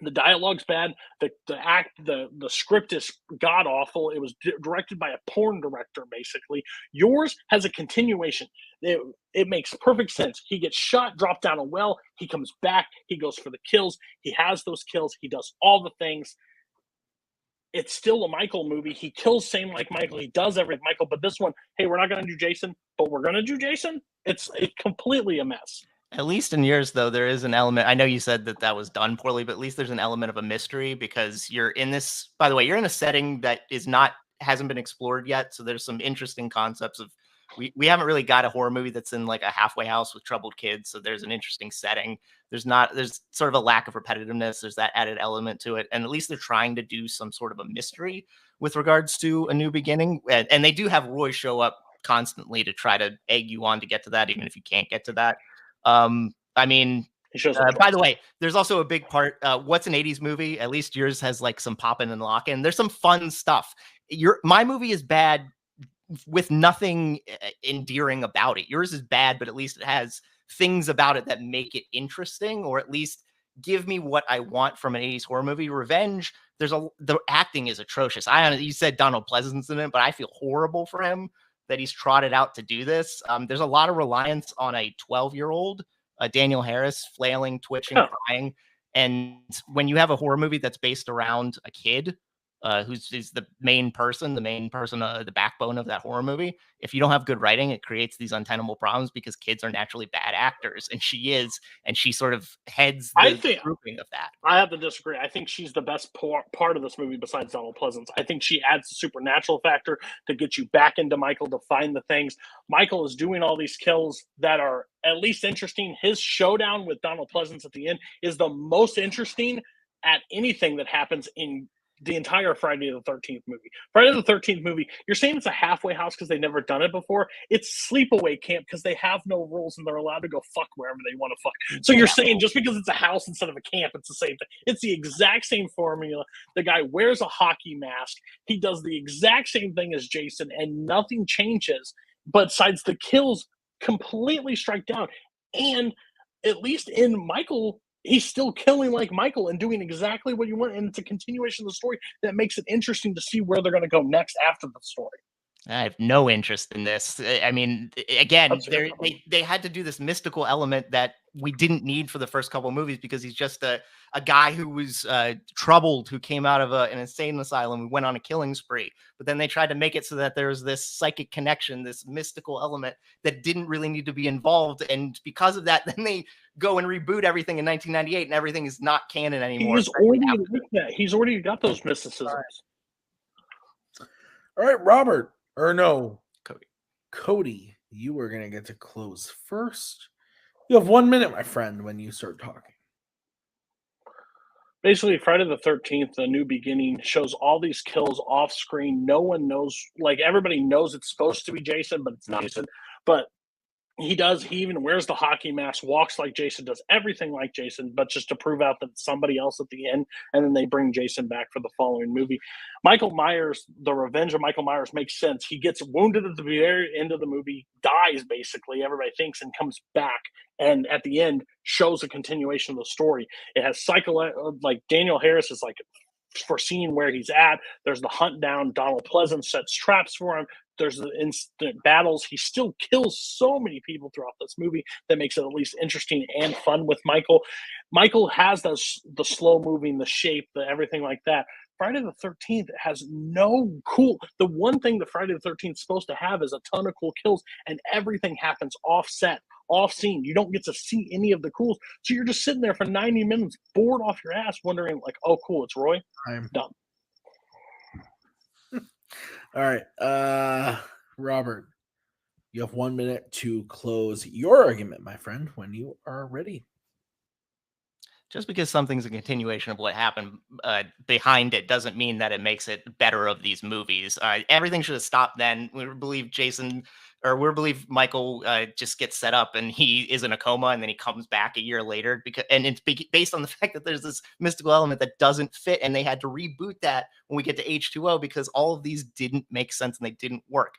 The dialogue's bad. The script is god awful. It was directed by a porn director, basically. Yours has a continuation. It makes perfect sense. He gets shot, dropped down a well. He comes back. He goes for the kills. He has those kills. He does all the things. It's still a Michael movie. He kills same like Michael. He does everything Michael. But this one, hey, we're not going to do Jason, but we're going to do Jason. It's completely a mess. At least in yours, though, there is an element. I know you said that was done poorly, but at least there's an element of a mystery because you're in this. By the way, you're in a setting that hasn't been explored yet. So there's some interesting concepts of. We haven't really got a horror movie that's in like a halfway house with troubled kids. So there's an interesting setting. There's sort of a lack of repetitiveness. There's that added element to it. And at least they're trying to do some sort of a mystery with regards to A New Beginning. And they do have Roy show up constantly to try to egg you on to get to that, even if you can't get to that. By the way, there's also a big part. What's an 80s movie? At least yours has like some popping and locking. There's some fun stuff. My movie is bad with nothing endearing about it. Yours is bad, but at least it has things about it that make it interesting, or at least give me what I want from an 80s horror movie. Revenge, the acting is atrocious. You said Donald Pleasance in it, but I feel horrible for him that he's trotted out to do this. There's a lot of reliance on a 12-year-old, Daniel Harris, flailing, twitching, crying. And when you have a horror movie that's based around a kid, who's the main person, the backbone of that horror movie. If you don't have good writing, it creates these untenable problems because kids are naturally bad actors, and she sort of heads the grouping of that. I have to disagree. I think she's the best part of this movie besides Donald Pleasance. I think she adds the supernatural factor to get you back into Michael, to find the things. Michael is doing all these kills that are at least interesting. His showdown with Donald Pleasance at the end is the most interesting at anything that happens in the entire Friday the 13th movie. Friday the 13th movie, you're saying it's a halfway house because they've never done it before. It's sleepaway camp because they have no rules and they're allowed to go fuck wherever they want to fuck. So you're saying just because it's a house instead of a camp, it's the same thing. It's the exact same formula. The guy wears a hockey mask. He does the exact same thing as Jason and nothing changes besides the kills completely strike down. And at least in Michael, he's still killing like Michael and doing exactly what you want. And it's a continuation of the story that makes it interesting to see where they're going to go next after the story. I have no interest in this. I mean, again, That's they had to do this mystical element that we didn't need for the first couple of movies because he's just a guy who was troubled, who came out of an insane asylum, who went on a killing spree. But then they tried to make it so that there was this psychic connection, this mystical element that didn't really need to be involved. And because of that, then they go and reboot everything in 1998 and everything is not canon anymore. He's already got those mysticisms. All right, Robert. Or no, Cody. Cody, you are going to get to close first. You have 1 minute, my friend, when you start talking. Basically, Friday the 13th, The New Beginning, shows all these kills off screen. No one knows, like everybody knows it's supposed to be Jason, but it's not Jason. But he even wears the hockey mask, walks like Jason, does everything like Jason, but just to prove out that it's somebody else at the end. And then they bring Jason back for the following movie. Michael Myers, the revenge of Michael Myers makes sense. He gets wounded at the very end of the movie, dies basically, everybody thinks, and comes back. And at the end, shows a continuation of the story. It has like Daniel Harris is like foreseeing where he's at. There's the hunt down. Donald Pleasance sets traps for him. There's the instant battles. He still kills so many people throughout this movie that makes it at least interesting and fun with Michael. Michael has the slow moving, the shape, the everything like that. Friday the 13th has no cool. The one thing the Friday the 13th is supposed to have is a ton of cool kills, and everything happens offset, off scene. You don't get to see any of the cools. So you're just sitting there for 90 minutes, bored off your ass, wondering like, oh, cool, it's Roy. I'm done. All right, Robert, you have 1 minute to close your argument, my friend, when you are ready. Just because something's a continuation of what happened behind it doesn't mean that it makes it better of these movies. Everything should have stopped then. We believe Michael just gets set up and he is in a coma and then he comes back a year later and it's based on the fact that there's this mystical element that doesn't fit, and they had to reboot that when we get to H2O because all of these didn't make sense and they didn't work.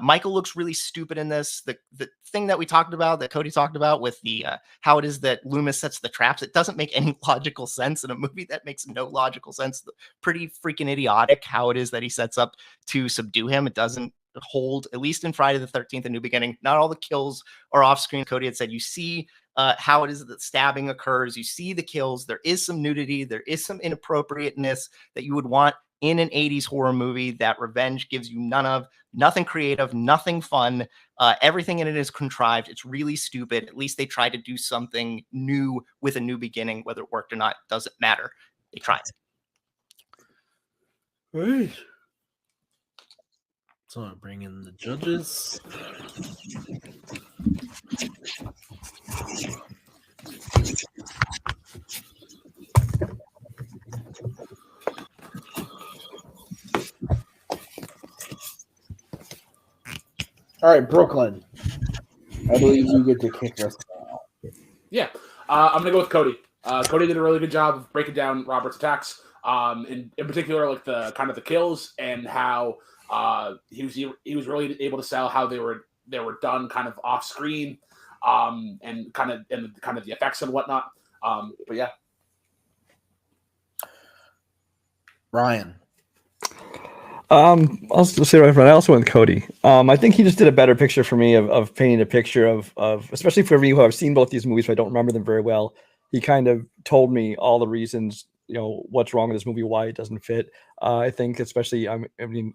Michael looks really stupid in this. The thing that we talked about, that Cody talked about with the how it is that Loomis sets the traps, it doesn't make any logical sense in a movie that makes no logical sense. Pretty freaking idiotic how it is that he sets up to subdue him. It doesn't hold, at least in Friday the 13th, A New Beginning. Not all the kills are off screen. Cody had said you see how it is that stabbing occurs. You see the kills. There is some nudity. There is some inappropriateness that you would want in an 80s horror movie that Revenge gives you none of. Nothing creative, nothing fun. Everything in it is contrived. It's really stupid. At least they tried to do something new with A New Beginning. Whether it worked or not doesn't matter. They tried. Right. So I'll bring in the judges. All right, Brooklyn. I believe you get to kick us out. Yeah, I'm going to go with Cody. Cody did a really good job of breaking down Robert's attacks, in particular, like the kind of the kills and how he was really able to sell how they were done kind of off screen, and kind of the effects and whatnot. But yeah, Ryan. I'll say right front. I also went with Cody. I think he just did a better picture for me of painting a picture of especially for me who have seen both these movies, but I don't remember them very well. He kind of told me all the reasons, what's wrong with this movie, why it doesn't fit. I think especially, I mean,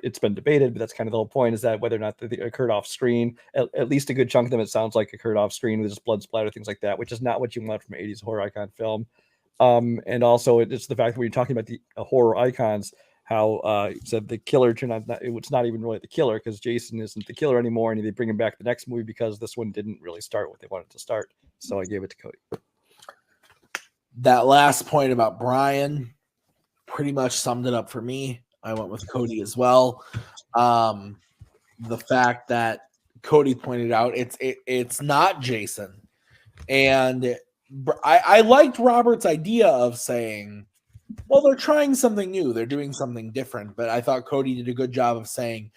it's been debated, but that's kind of the whole point, is that whether or not they occurred off screen, at least a good chunk of them, it sounds like occurred off screen with just blood splatter, things like that, which is not what you want from an 80s horror icon film. And also it's the fact that when you're talking about the horror icons, how said the killer turned out it's not even really the killer, because Jason isn't the killer anymore, and they bring him back the next movie because this one didn't really start what they wanted to start. So I gave it to Cody. That last point about Brian, pretty much summed it up for me. I went with Cody as well. The fact that Cody pointed out it's not Jason, and I liked Robert's idea of saying, well, they're trying something new, they're doing something different. But I thought Cody did a good job of saying,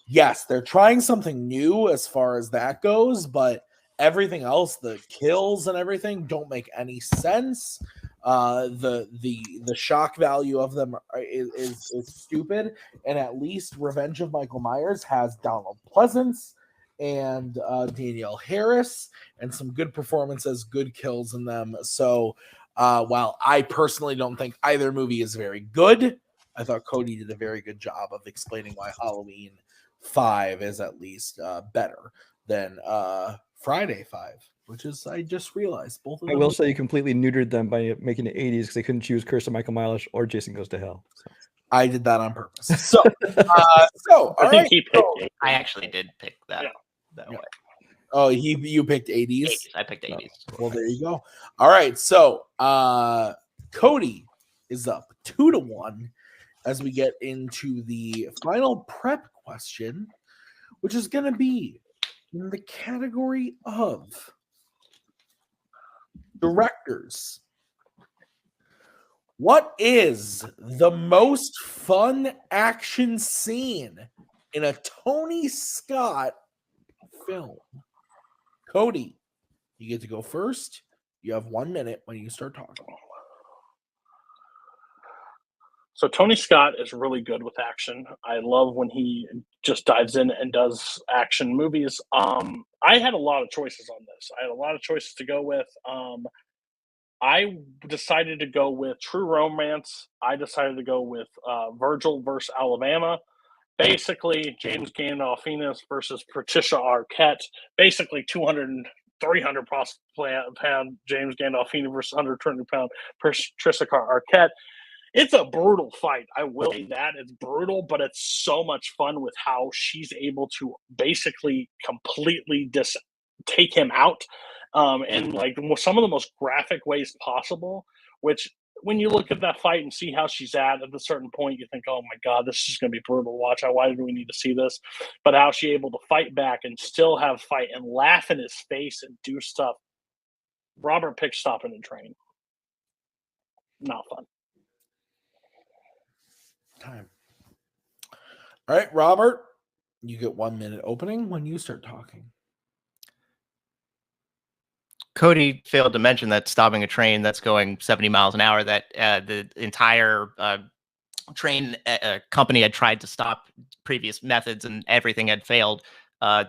yes, they're trying something new as far as that goes, but everything else, the kills and everything, don't make any sense. The shock value of them is stupid, and at least Revenge of Michael Myers has Donald Pleasance and Danielle Harris and some good performances, good kills in them. So while I personally don't think either movie is very good, I thought Cody did a very good job of explaining why Halloween 5 is at least better than Friday 5, which is, I just realized both of them. I will say you completely neutered them by making it 80s because they couldn't choose Curse of Michael Myers or Jason Goes to Hell. So. I did that on purpose. So, I think he picked it. I actually did pick that way. Oh, you picked 80s? 80s. I picked 80s. Well, there you go. All right, so Cody is up 2-1 as we get into the final prep question, which is going to be in the category of directors. What is the most fun action scene in a Tony Scott film? Cody, you get to go first. You have 1 minute when you start talking. So Tony Scott is really good with action. I love when he just dives in and does action movies. I had a lot of choices on this. I had a lot of choices to go with. I decided to go with True Romance. I decided to go with Virgil versus Alabama. Basically, James Gandolfini versus Patricia Arquette. Basically, 200 and 300 pound James Gandolfini versus 120 pound Patricia Arquette. It's a brutal fight. I will say that. It's brutal, but it's so much fun with how she's able to basically completely take him out in like some of the most graphic ways possible, which when you look at that fight and see how she's at a certain point, you think, oh my God, this is going to be brutal to watch. Why do we need to see this? But how she able to fight back and still have fight and laugh in his face and do stuff. Robert picked Stopping the Train. Not fun. Time. All right, Robert, you get 1 minute opening when you start talking. Cody failed to mention that stopping a train that's going 70 miles an hour, that the entire train company had tried to stop previous methods and everything had failed.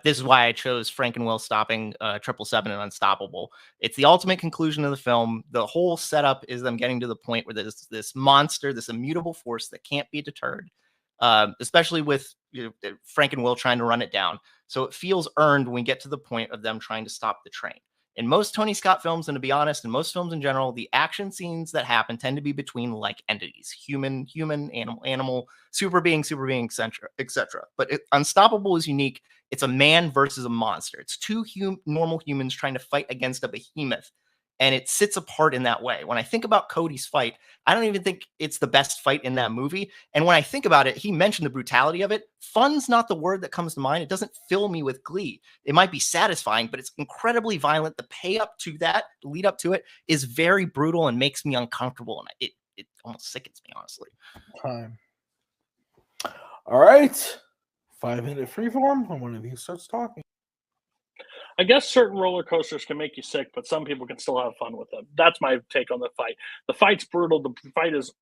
This is why I chose Frank and Will stopping 777 and Unstoppable. It's the ultimate conclusion of the film. The whole setup is them getting to the point where there's this monster, this immutable force that can't be deterred, especially with Frank and Will trying to run it down. So it feels earned when we get to the point of them trying to stop the train. In most Tony Scott films, and to be honest, in most films in general, the action scenes that happen tend to be between like entities, human, animal, super being, etc. But Unstoppable is unique. It's a man versus a monster. It's two normal humans trying to fight against a behemoth. And it sits apart in that way. When I think about Cody's fight, I don't even think it's the best fight in that movie. And when I think about it, he mentioned the brutality of it. Fun's not the word that comes to mind. It doesn't fill me with glee. It might be satisfying, but it's incredibly violent. The pay up to that, the lead up to it, is very brutal and makes me uncomfortable. And it almost sickens me, honestly. Time. All right. 5 minute freeform when one of you starts talking. I guess certain roller coasters can make you sick, but some people can still have fun with them. That's my take on the fight. The fight's brutal. The fight is,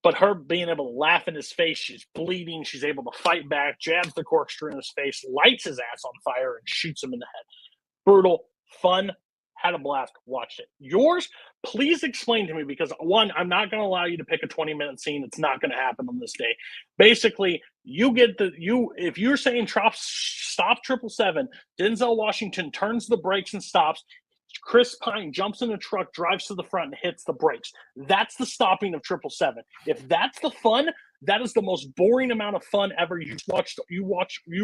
but her being able to laugh in his face, she's bleeding. She's able to fight back, jabs the corkscrew in his face, lights his ass on fire, and shoots him in the head. Brutal, fun, had a blast, watched it. Yours, please explain to me, because one, I'm not going to allow you to pick a 20-minute scene. It's not going to happen on this day. Basically, if you're saying stop 777, Denzel Washington turns the brakes and stops. Chris Pine jumps in a truck, drives to the front, and hits the brakes. That's the stopping of 777. If that's the fun, that is the most boring amount of fun ever. You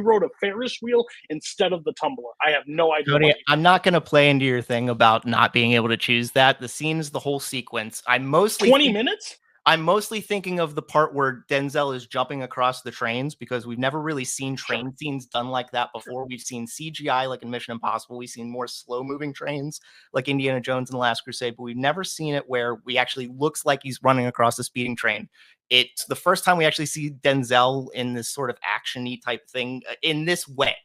rode a Ferris wheel instead of the tumbler. I have no idea. Cody, I'm not going to play into your thing about not being able to choose that. The scene is the whole sequence. I mostly 20 minutes. I'm mostly thinking of the part where Denzel is jumping across the trains, because we've never really seen train scenes done like that before. We've seen CGI like in Mission Impossible. We've seen more slow moving trains like Indiana Jones and The Last Crusade, but we've never seen it where we actually looks like he's running across a speeding train. It's the first time we actually see Denzel in this sort of action-y type thing in this way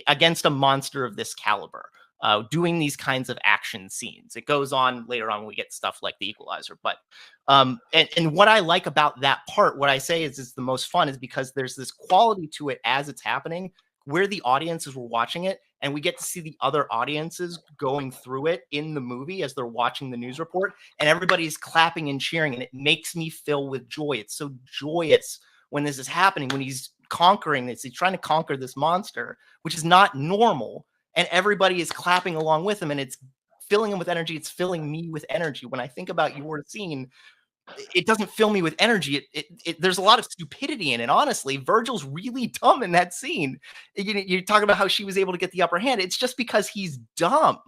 against a monster of this caliber. Doing these kinds of action scenes. It goes on later on when we get stuff like The Equalizer. But and what I like about that part, what I say is it's the most fun, is because there's this quality to it as it's happening, where the audiences were watching it, and we get to see the other audiences going through it in the movie as they're watching the news report, and everybody's clapping and cheering, and it makes me fill with joy. It's so joyous when this is happening, when he's conquering this, he's trying to conquer this monster, which is not normal. And everybody is clapping along with him, and it's filling him with energy. It's filling me with energy. When I think about your scene, it doesn't fill me with energy. There's a lot of stupidity in it. Honestly, Virgil's really dumb in that scene. You're talking about how she was able to get the upper hand. It's just because he's dumb.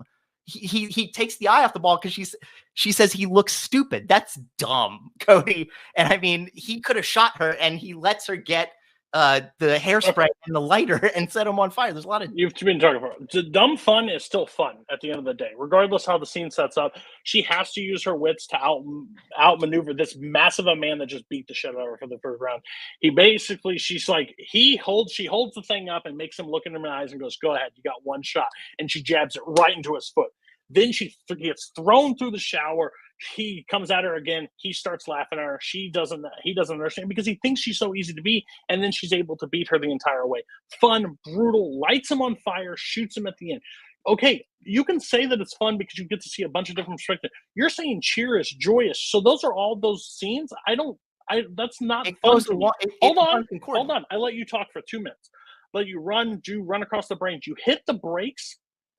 He takes the eye off the ball because she says he looks stupid. That's dumb, Cody. And I mean, he could have shot her, and he lets her get the hairspray and the lighter and set him on fire. There's a lot of You've been talking about the dumb fun is still fun at the end of the day, regardless how the scene sets up. She has to use her wits to outmaneuver this massive a man that just beat the shit out of her for the first round. She's like, she holds the thing up and makes him look in her eyes and goes, "Go ahead, you got one shot," and she jabs it right into his foot. Then she gets thrown through the shower. He comes at her again. He starts laughing at her. He doesn't understand because he thinks she's so easy to beat, and then she's able to beat her the entire way. Fun, brutal, lights him on fire, shoots him at the end. Okay, you can say that it's fun because you get to see a bunch of different perspectives. You're saying cheerish, joyous. So those are all those scenes. That's not fun to me. Hold on. I let you talk for 2 minutes. Let you run across the brains. You hit the brakes,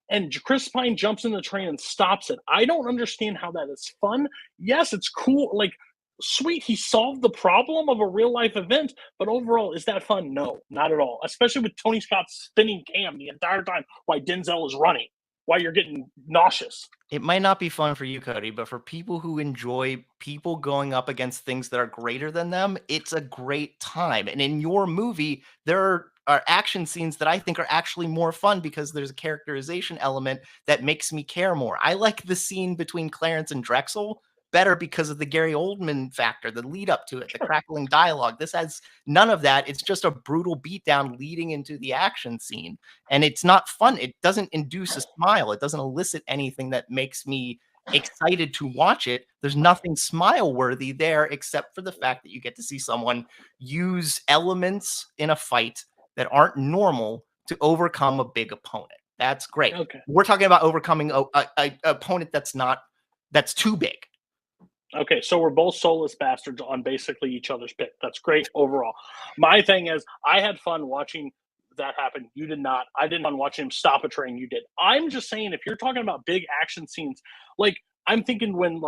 and Chris Pine jumps in the train and stops it. I don't understand how that is fun. Yes, it's cool. Like, sweet, he solved the problem of a real life event, but overall, is that fun? No, not at all. Especially with Tony Scott's spinning cam the entire time while Denzel is running, while you're getting nauseous. It might not be fun for you, Cody, but for people who enjoy people going up against things that are greater than them, it's a great time. And in your movie, there are action scenes that I think are actually more fun because there's a characterization element that makes me care more. I like the scene between Clarence and Drexel better because of the Gary Oldman factor, the lead up to it, the crackling dialogue. This has none of that. It's just a brutal beatdown leading into the action scene. And it's not fun. It doesn't induce a smile. It doesn't elicit anything that makes me excited to watch it. There's nothing smile worthy there except for the fact that you get to see someone use elements in a fight that aren't normal to overcome a big opponent. That's great. Okay. We're talking about overcoming a opponent that's too big. Okay, so we're both soulless bastards on basically each other's pick. That's great overall. My thing is, I had fun watching that happen. You did not. I didn't fun watching him stop a train. You did. I'm just saying, if you're talking about big action scenes, like I'm thinking when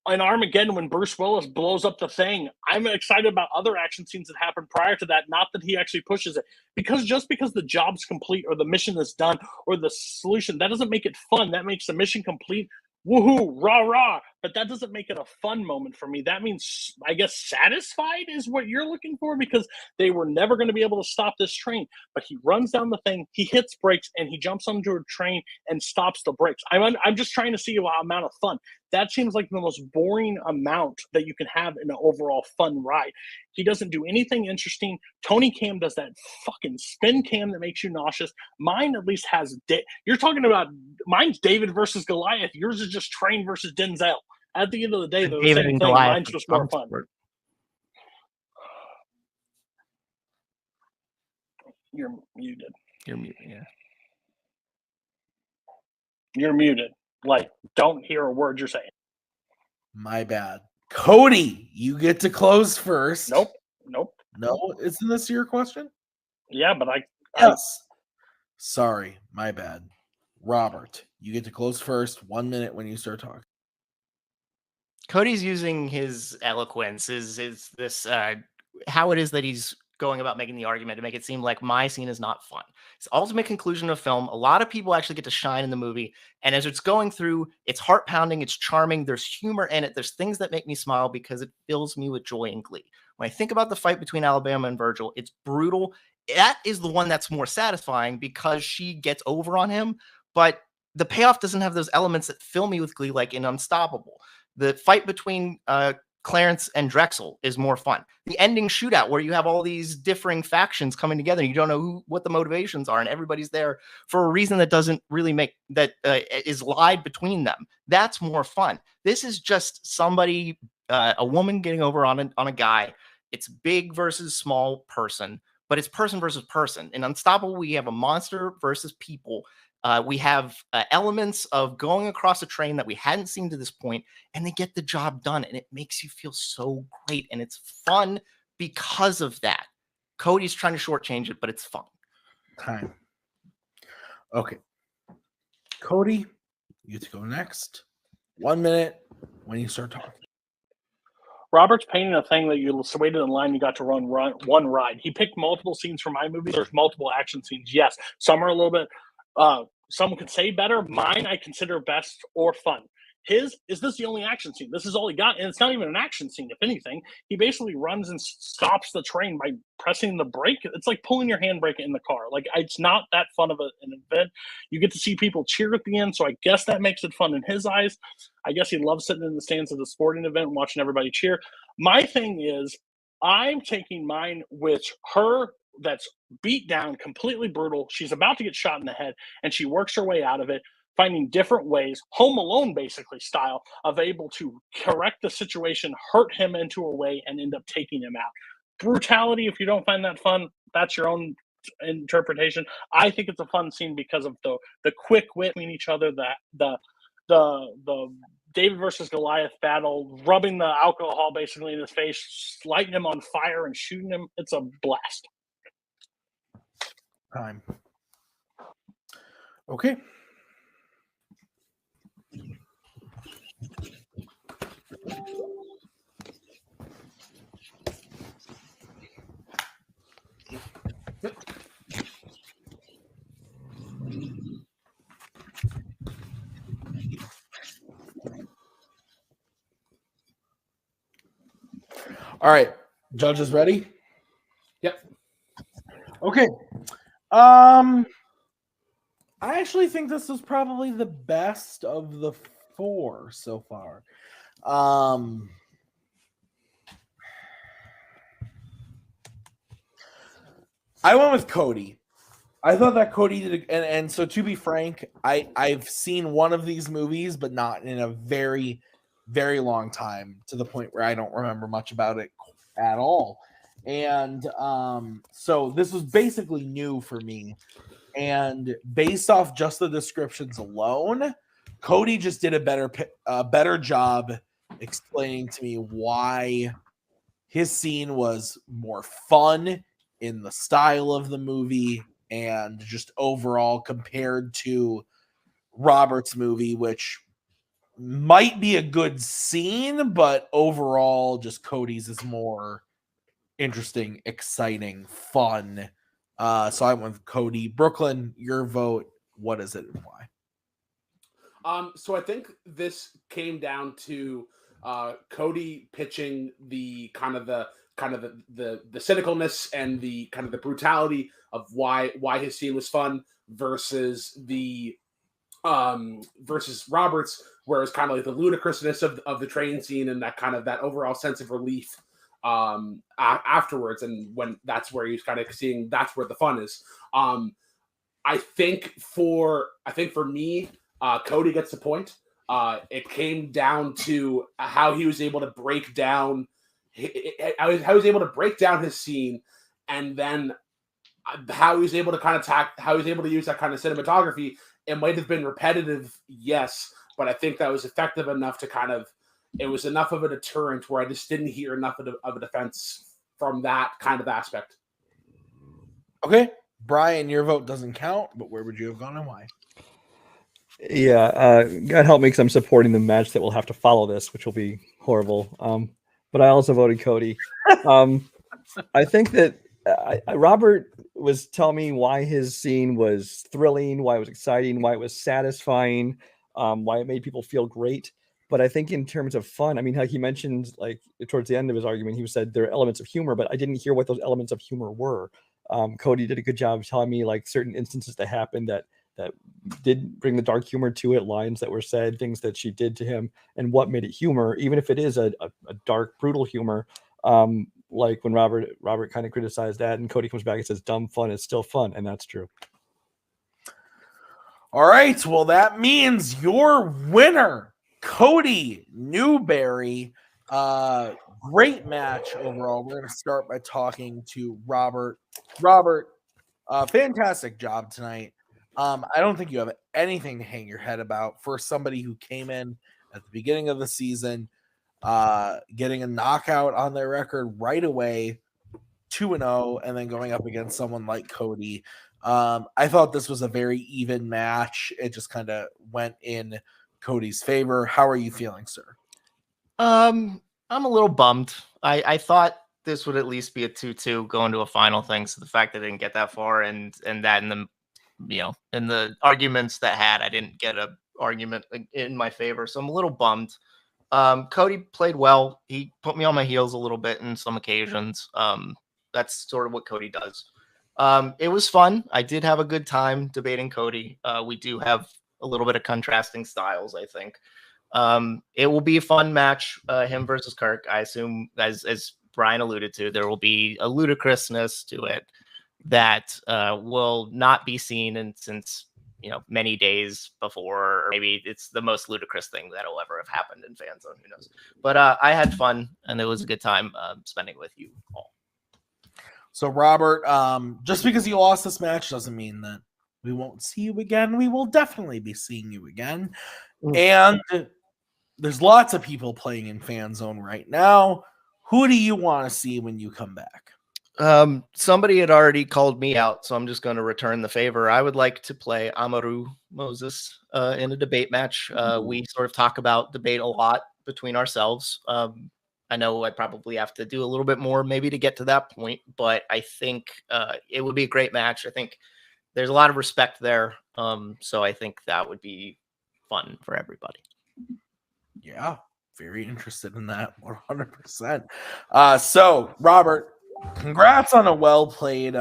in Armageddon, when Bruce Willis blows up the thing, I'm excited about other action scenes that happened prior to that. Not that he actually pushes it, because just because the job's complete or the mission is done or the solution, that doesn't make it fun. That makes the mission complete. Woohoo, rah, rah. But that doesn't make it a fun moment for me. That means, I guess, satisfied is what you're looking for, because they were never going to be able to stop this train. But he runs down the thing, he hits brakes, and he jumps onto a train and stops the brakes. I'm just trying to see what amount of fun. That seems like the most boring amount that you can have in an overall fun ride. He doesn't do anything interesting. Tony Cam does that fucking spin cam that makes you nauseous. Mine at least has you're talking about, mine's David versus Goliath. Yours is just Train versus Denzel. At the end of the day, they're the David same and thing. Goliath Mine's just more fun. You're muted. You're muted, yeah. You're muted. Like, don't hear a word you're saying. My bad. Cody, you get to close first. Nope. No, isn't this your question? Yeah, but Yes. Sorry, my bad. Robert, you get to close first. 1 minute when you start talking. Cody's using his eloquence, is this how it is that he's going about making the argument to make it seem like my scene is not fun. It's the ultimate conclusion of film. A lot of people actually get to shine in the movie. And as it's going through, it's heart pounding, it's charming, there's humor in it, there's things that make me smile because it fills me with joy and glee. When I think about the fight between Alabama and Virgil, it's brutal. That is the one that's more satisfying because she gets over on him, but the payoff doesn't have those elements that fill me with glee, like in Unstoppable. The fight between Clarence and Drexel is more fun. The ending shootout where you have all these differing factions coming together, and you don't know what the motivations are, and everybody's there for a reason that doesn't really make that is lied between them. That's more fun. This is just somebody, a woman getting over on a guy. It's big versus small person, but it's person versus person. In Unstoppable, we have a monster versus people. We have elements of going across a train that we hadn't seen to this point, and they get the job done, and it makes you feel so great, and it's fun because of that. Cody's trying to shortchange it, but it's fun. Time. Okay. Cody, you get to go next. 1 minute when you start talking. Robert's painting a thing that you waited in line, you got to run one ride. He picked multiple scenes from my movies. There's multiple action scenes. Yes, some are a little bit someone could say better. Mine I consider best or fun. His is this the only action scene? This is all he got, and it's not even an action scene. If anything, he basically runs and stops the train by pressing the brake. It's like pulling your handbrake in the car. Like, it's not that fun of an event. You get to see people cheer at the end, so I guess that makes it fun in his eyes. I guess he loves sitting in the stands of the sporting event and watching everybody cheer. My thing is, I'm taking mine with her that's beat down, completely brutal. She's about to get shot in the head, and she works her way out of it, finding different ways, Home Alone basically style, of able to correct the situation, hurt him into a way, and end up taking him out. Brutality, if you don't find that fun, that's your own interpretation. I think it's a fun scene because of the quick wit between each other, the David versus Goliath battle, rubbing the alcohol basically in his face, lighting him on fire and shooting him. It's a blast. Time. Okay. All right, judges ready? Yep. Okay. I actually think this is probably the best of the four so far. I went with Cody. I thought that Cody did, and so to be frank, I've seen one of these movies, but not in a very, very long time, to the point where I don't remember much about it at all. And so this was basically new for me. And based off just the descriptions alone, Cody just did a better job explaining to me why his scene was more fun in the style of the movie and just overall compared to Robert's movie, which might be a good scene, but overall just Cody's is more interesting, exciting, fun. So I went with Cody. Brooklyn, your vote. What is it and why? So I think this came down to Cody pitching the cynicalness and the kind of the brutality of why his scene was fun versus Roberts, where it's kind of like the ludicrousness of the train scene and that kind of that overall sense of relief afterwards, and when that's where he's kind of seeing that's where the fun is. I think for me, Cody gets the point. It came down to how he was able to break down how he was able to break down his scene, and then how he was able to how he was able to use that kind of cinematography. It might have been repetitive, yes, but I think that was effective enough to it was enough of a deterrent where I just didn't hear enough of a defense from that kind of aspect. Okay. Brian, your vote doesn't count, but where would you have gone and why? Yeah, God help me because I'm supporting the match that will have to follow this, which will be horrible. But I also voted Cody. I think that Robert was telling me why his scene was thrilling, why it was exciting, why it was satisfying, why it made people feel great. But I think in terms of fun, I mean, like he mentioned, like towards the end of his argument, he said there are elements of humor, but I didn't hear what those elements of humor were. Cody did a good job of telling me like certain instances that happened that did bring the dark humor to it, lines that were said, things that she did to him, and what made it humor, even if it is a dark, brutal humor. Like when Robert kind of criticized that, and Cody comes back and says, "Dumb fun is still fun," and that's true. All right, well, that means your winner, Cody Newberry. Great match overall. We're going to start by talking to Robert. Robert, fantastic job tonight. I don't think you have anything to hang your head about for somebody who came in at the beginning of the season, getting a knockout on their record right away, 2-0, and then going up against someone like Cody. I thought this was a very even match. It just kind of went in Cody's favor. How are you feeling, sir? I'm a little bummed. I thought this would at least be a 2-2 going to a final thing. So the fact that I didn't get that far and that in the arguments that I didn't get an argument in my favor. So I'm a little bummed. Cody played well. He put me on my heels a little bit in some occasions. That's sort of what Cody does. It was fun. I did have a good time debating Cody. We do have a little bit of contrasting styles, I think. It will be a fun match, him versus Kirk. I assume, as Brian alluded to, there will be a ludicrousness to it that will not be seen since many days before, or maybe it's the most ludicrous thing that'll ever have happened in Fanzone. Who knows? But I had fun, and it was a good time spending with you all. So, Robert, just because you lost this match doesn't mean that we won't see you again. We will definitely be seeing you again. And there's lots of people playing in Fanzone right now. Who do you want to see when you come back? Somebody had already called me out, so I'm just going to return the favor. I would like to play Amaru Moses in a debate match. We sort of talk about debate a lot between ourselves. I know I probably have to do a little bit more maybe to get to that point, but I think it would be a great match. I think there's a lot of respect there. So I think that would be fun for everybody. Yeah, very interested in that 100%. So, Robert, congrats on a well-played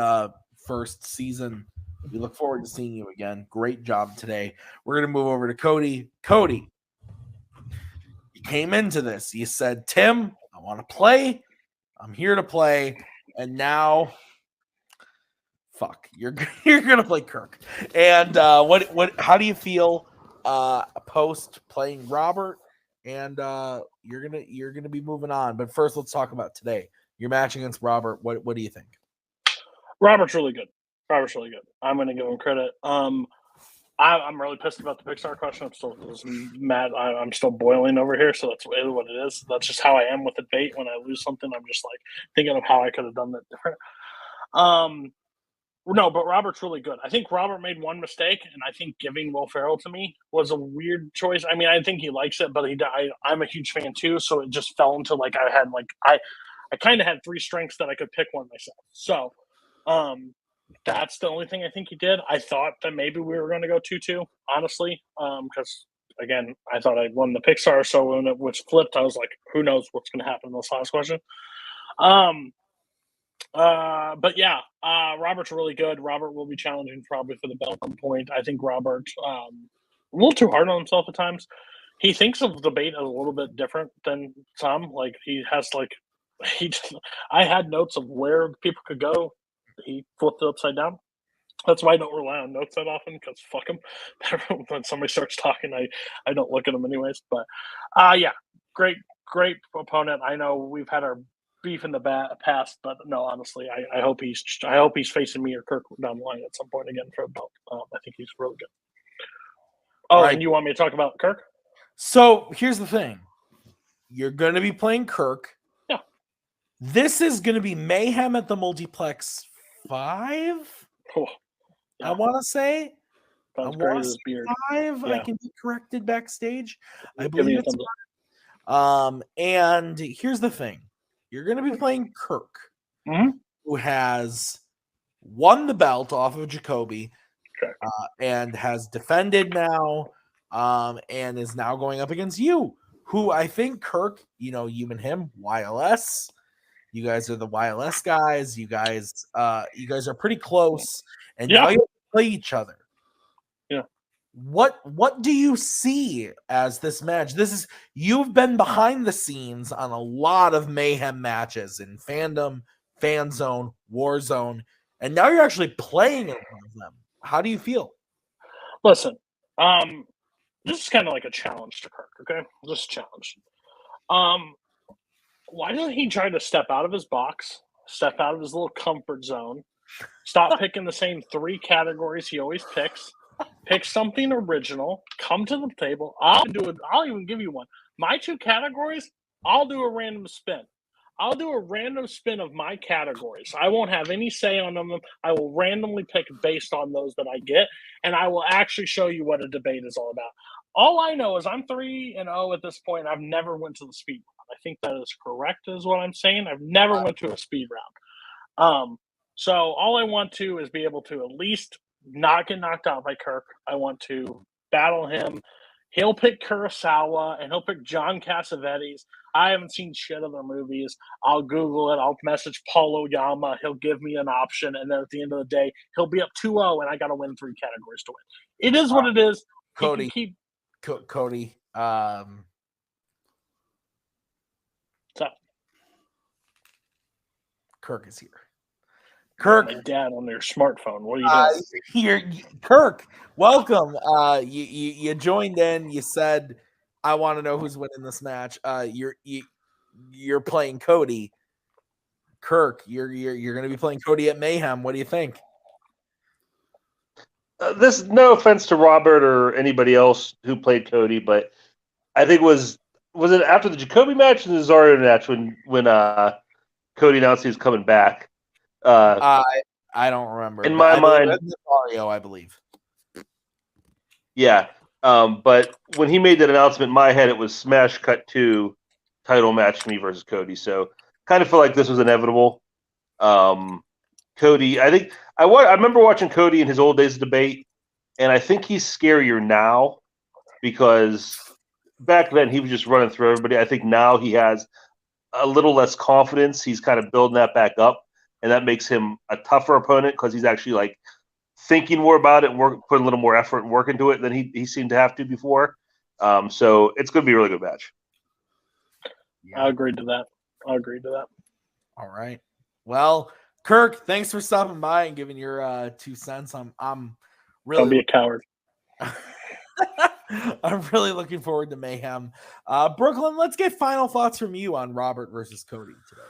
first season. We look forward to seeing you again. Great job today. We're going to move over to Cody. Cody, you came into this. You said, Tim, I want to play. I'm here to play. And now, you're going to play Kirk. And how do you feel post playing Robert? And you're gonna be moving on. But first, let's talk about today. Your match against Robert. What do you think? Robert's really good. I'm going to give him credit. I'm really pissed about the Pixar question. I'm still mad. I'm still boiling over here. So that's what it is. That's just how I am with the debate. When I lose something, I'm just like thinking of how I could have done that different. No, but Robert's really good. I think Robert made one mistake, and I think giving Will Ferrell to me was a weird choice. I mean, I think he likes it, but I'm a huge fan too, so it just fell into I kind of had three strengths that I could pick one myself. So that's the only thing I think he did. I thought that maybe we were going to go 2-2, honestly, because, again, I thought I'd won the Pixar, so when it was flipped, I was like, who knows what's going to happen in this last question. But yeah, Robert's really good. Robert will be challenging probably for the belt at some point. I think Robert a little too hard on himself at times. He thinks of debate as a little bit different than some. Like he has I had notes of where people could go. He flipped it upside down. That's why I don't rely on notes that often, because fuck them. When somebody starts talking, I don't look at them anyways. But yeah, great opponent. I know we've had our beef in the past, but no, honestly, I hope he's facing me or Kirk down the line at some point again for a belt. I think he's really good. Oh, right. And you want me to talk about Kirk? So here's the thing: you're going to be playing Kirk. Yeah. This is going to be Mayhem at the Multiplex 5. Oh, yeah. I want to say. Sounds great as beard. 5. Yeah. I can be corrected backstage. I believe it's. And here's the thing: you're going to be playing Kirk. Mm-hmm. who has won the belt off of Jacoby Correct. and has defended now and is now going up against you, who I think, Kirk, you and him, YLS. You guys are the YLS guys. You guys are pretty close, and now you play each other. Yeah. What do you see as this match? You've been behind the scenes on a lot of Mayhem matches in Fandom, Fanzone, Warzone, and now you're actually playing in one of them. How do you feel? Listen, this is kind of like a challenge to Kirk, okay? Just a challenge. Why doesn't he try to step out of his box, step out of his little comfort zone, stop picking the same 3 categories he always picks, pick something original, come to the table. I'll even give you one. My 2 categories, I'll do a random spin. I'll do a random spin of my categories. I won't have any say on them. I will randomly pick based on those that I get, and I will actually show you what a debate is all about. All I know is I'm 3-0 at this point. I've never went to the speed round. I think that is correct, is what I'm saying. I've never went to a speed round. So all I want to is be able to at least not get knocked out by Kirk. I want to battle him. He'll pick Kurosawa, and he'll pick John Cassavetes. I haven't seen shit of their movies. I'll Google it. I'll message Paul Oyama. He'll give me an option. And then at the end of the day, he'll be up 2-0, and I got to win 3 categories to win. It is what it is. Cody. Cody. Kirk is here. Kirk, my dad on their smartphone. What are you doing? Here, Kirk, welcome. You joined in. You said, "I want to know who's winning this match." You're playing Cody. Kirk, you're going to be playing Cody at Mayhem. What do you think? This, no offense to Robert or anybody else who played Cody, but I think was it after the Jacoby match and the Cesaro match when Cody announced he was coming back. I don't remember. In my mind, Mario, I believe. Yeah, but when he made that announcement, in my head it was Smash Cut 2 title match, me versus Cody. So kind of feel like this was inevitable. Cody, I think I remember watching Cody in his old days of debate, and I think he's scarier now because back then he was just running through everybody. I think now he has a little less confidence. He's kind of building that back up. And that makes him a tougher opponent because he's actually like thinking more about it and putting a little more effort and work into it than he seemed to have to before. So it's going to be a really good match. Yeah. I agree to that. All right. Well, Kirk, thanks for stopping by and giving your 2 cents. I'm really Don't be a coward. I'm really looking forward to Mayhem. Brooklyn, let's get final thoughts from you on Robert versus Cody today.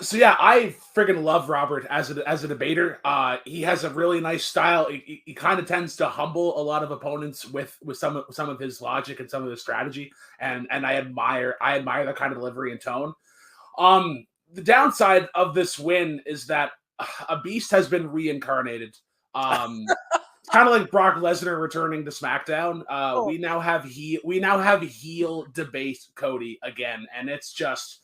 So yeah, I friggin' love Robert as a debater. He has a really nice style. He kind of tends to humble a lot of opponents with some of his logic and some of his strategy, and I admire that kind of delivery and tone. The downside of this win is that a beast has been reincarnated. Kind of like Brock Lesnar returning to SmackDown. We now have heel debate Cody again, and it's just.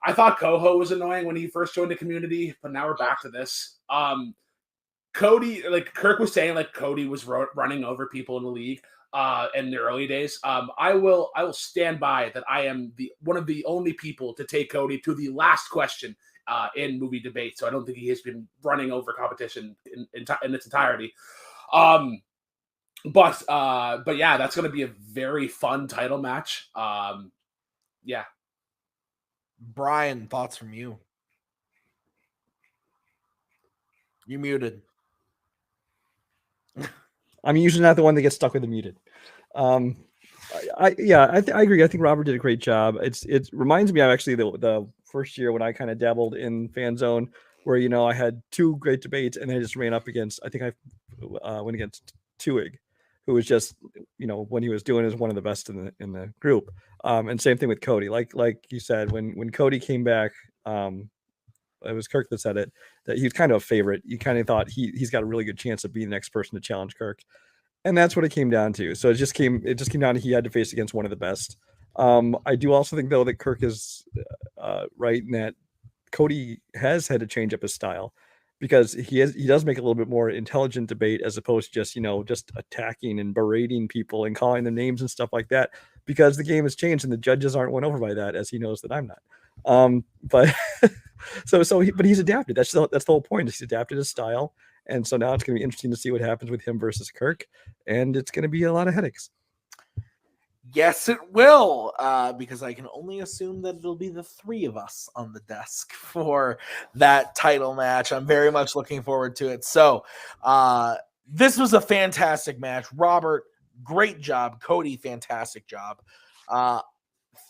I thought Coho was annoying when he first joined the community, but now we're back to this. Cody, like Kirk was saying, like Cody was running over people in the league in the early days. I will stand by that. I am one of the only people to take Cody to the last question in movie debate. So I don't think he has been running over competition in its entirety. But yeah, that's going to be a very fun title match. Yeah. Brian, thoughts from you? You muted. I'm usually not the one that gets stuck with the muted. I agree. I think Robert did a great job. It reminds me of actually the first year when I kind of dabbled in Fanzone, where I had 2 great debates, and then I just ran up against. I think I went against Tuig, who was just when he was doing is one of the best in the group. And same thing with Cody. Like you said, when Cody came back, it was Kirk that said it, that he's kind of a favorite. You kind of thought he's got a really good chance of being the next person to challenge Kirk. And that's what it came down to. So it just came down to he had to face against one of the best. I do also think though that Kirk is right in that Cody has had to change up his style, because he does make a little bit more intelligent debate, as opposed to just, just attacking and berating people and calling them names and stuff like that, because the game has changed and the judges aren't won over by that, as he knows that I'm not. But but he's adapted. That's the whole point. He's adapted his style. And so now it's going to be interesting to see what happens with him versus Kirk. And it's going to be a lot of headaches. Yes, it will, because I can only assume that it'll be the three of us on the desk for that title match. I'm very much looking forward to it. So this was a fantastic match. Robert, great job. Cody, fantastic job.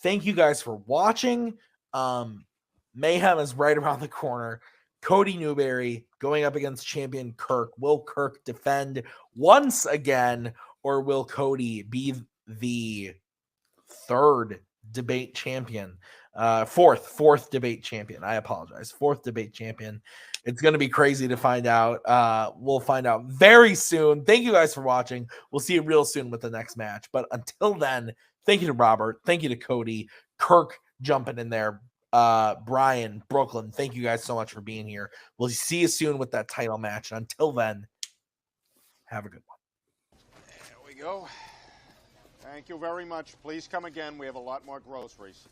Thank you guys for watching. Mayhem is right around the corner. Cody Newberry going up against champion Kirk. Will Kirk defend once again, or will Cody be the third debate champion? Fourth debate champion. I apologize. Fourth debate champion. It's going to be crazy to find out. We'll find out very soon. Thank you guys for watching. We'll see you real soon with the next match. But until then, thank you to Robert. Thank you to Cody. Kirk jumping in there. Brian, Brooklyn, thank you guys so much for being here. We'll see you soon with that title match. And until then, have a good one. There we go. Thank you very much. Please come again. We have a lot more groceries.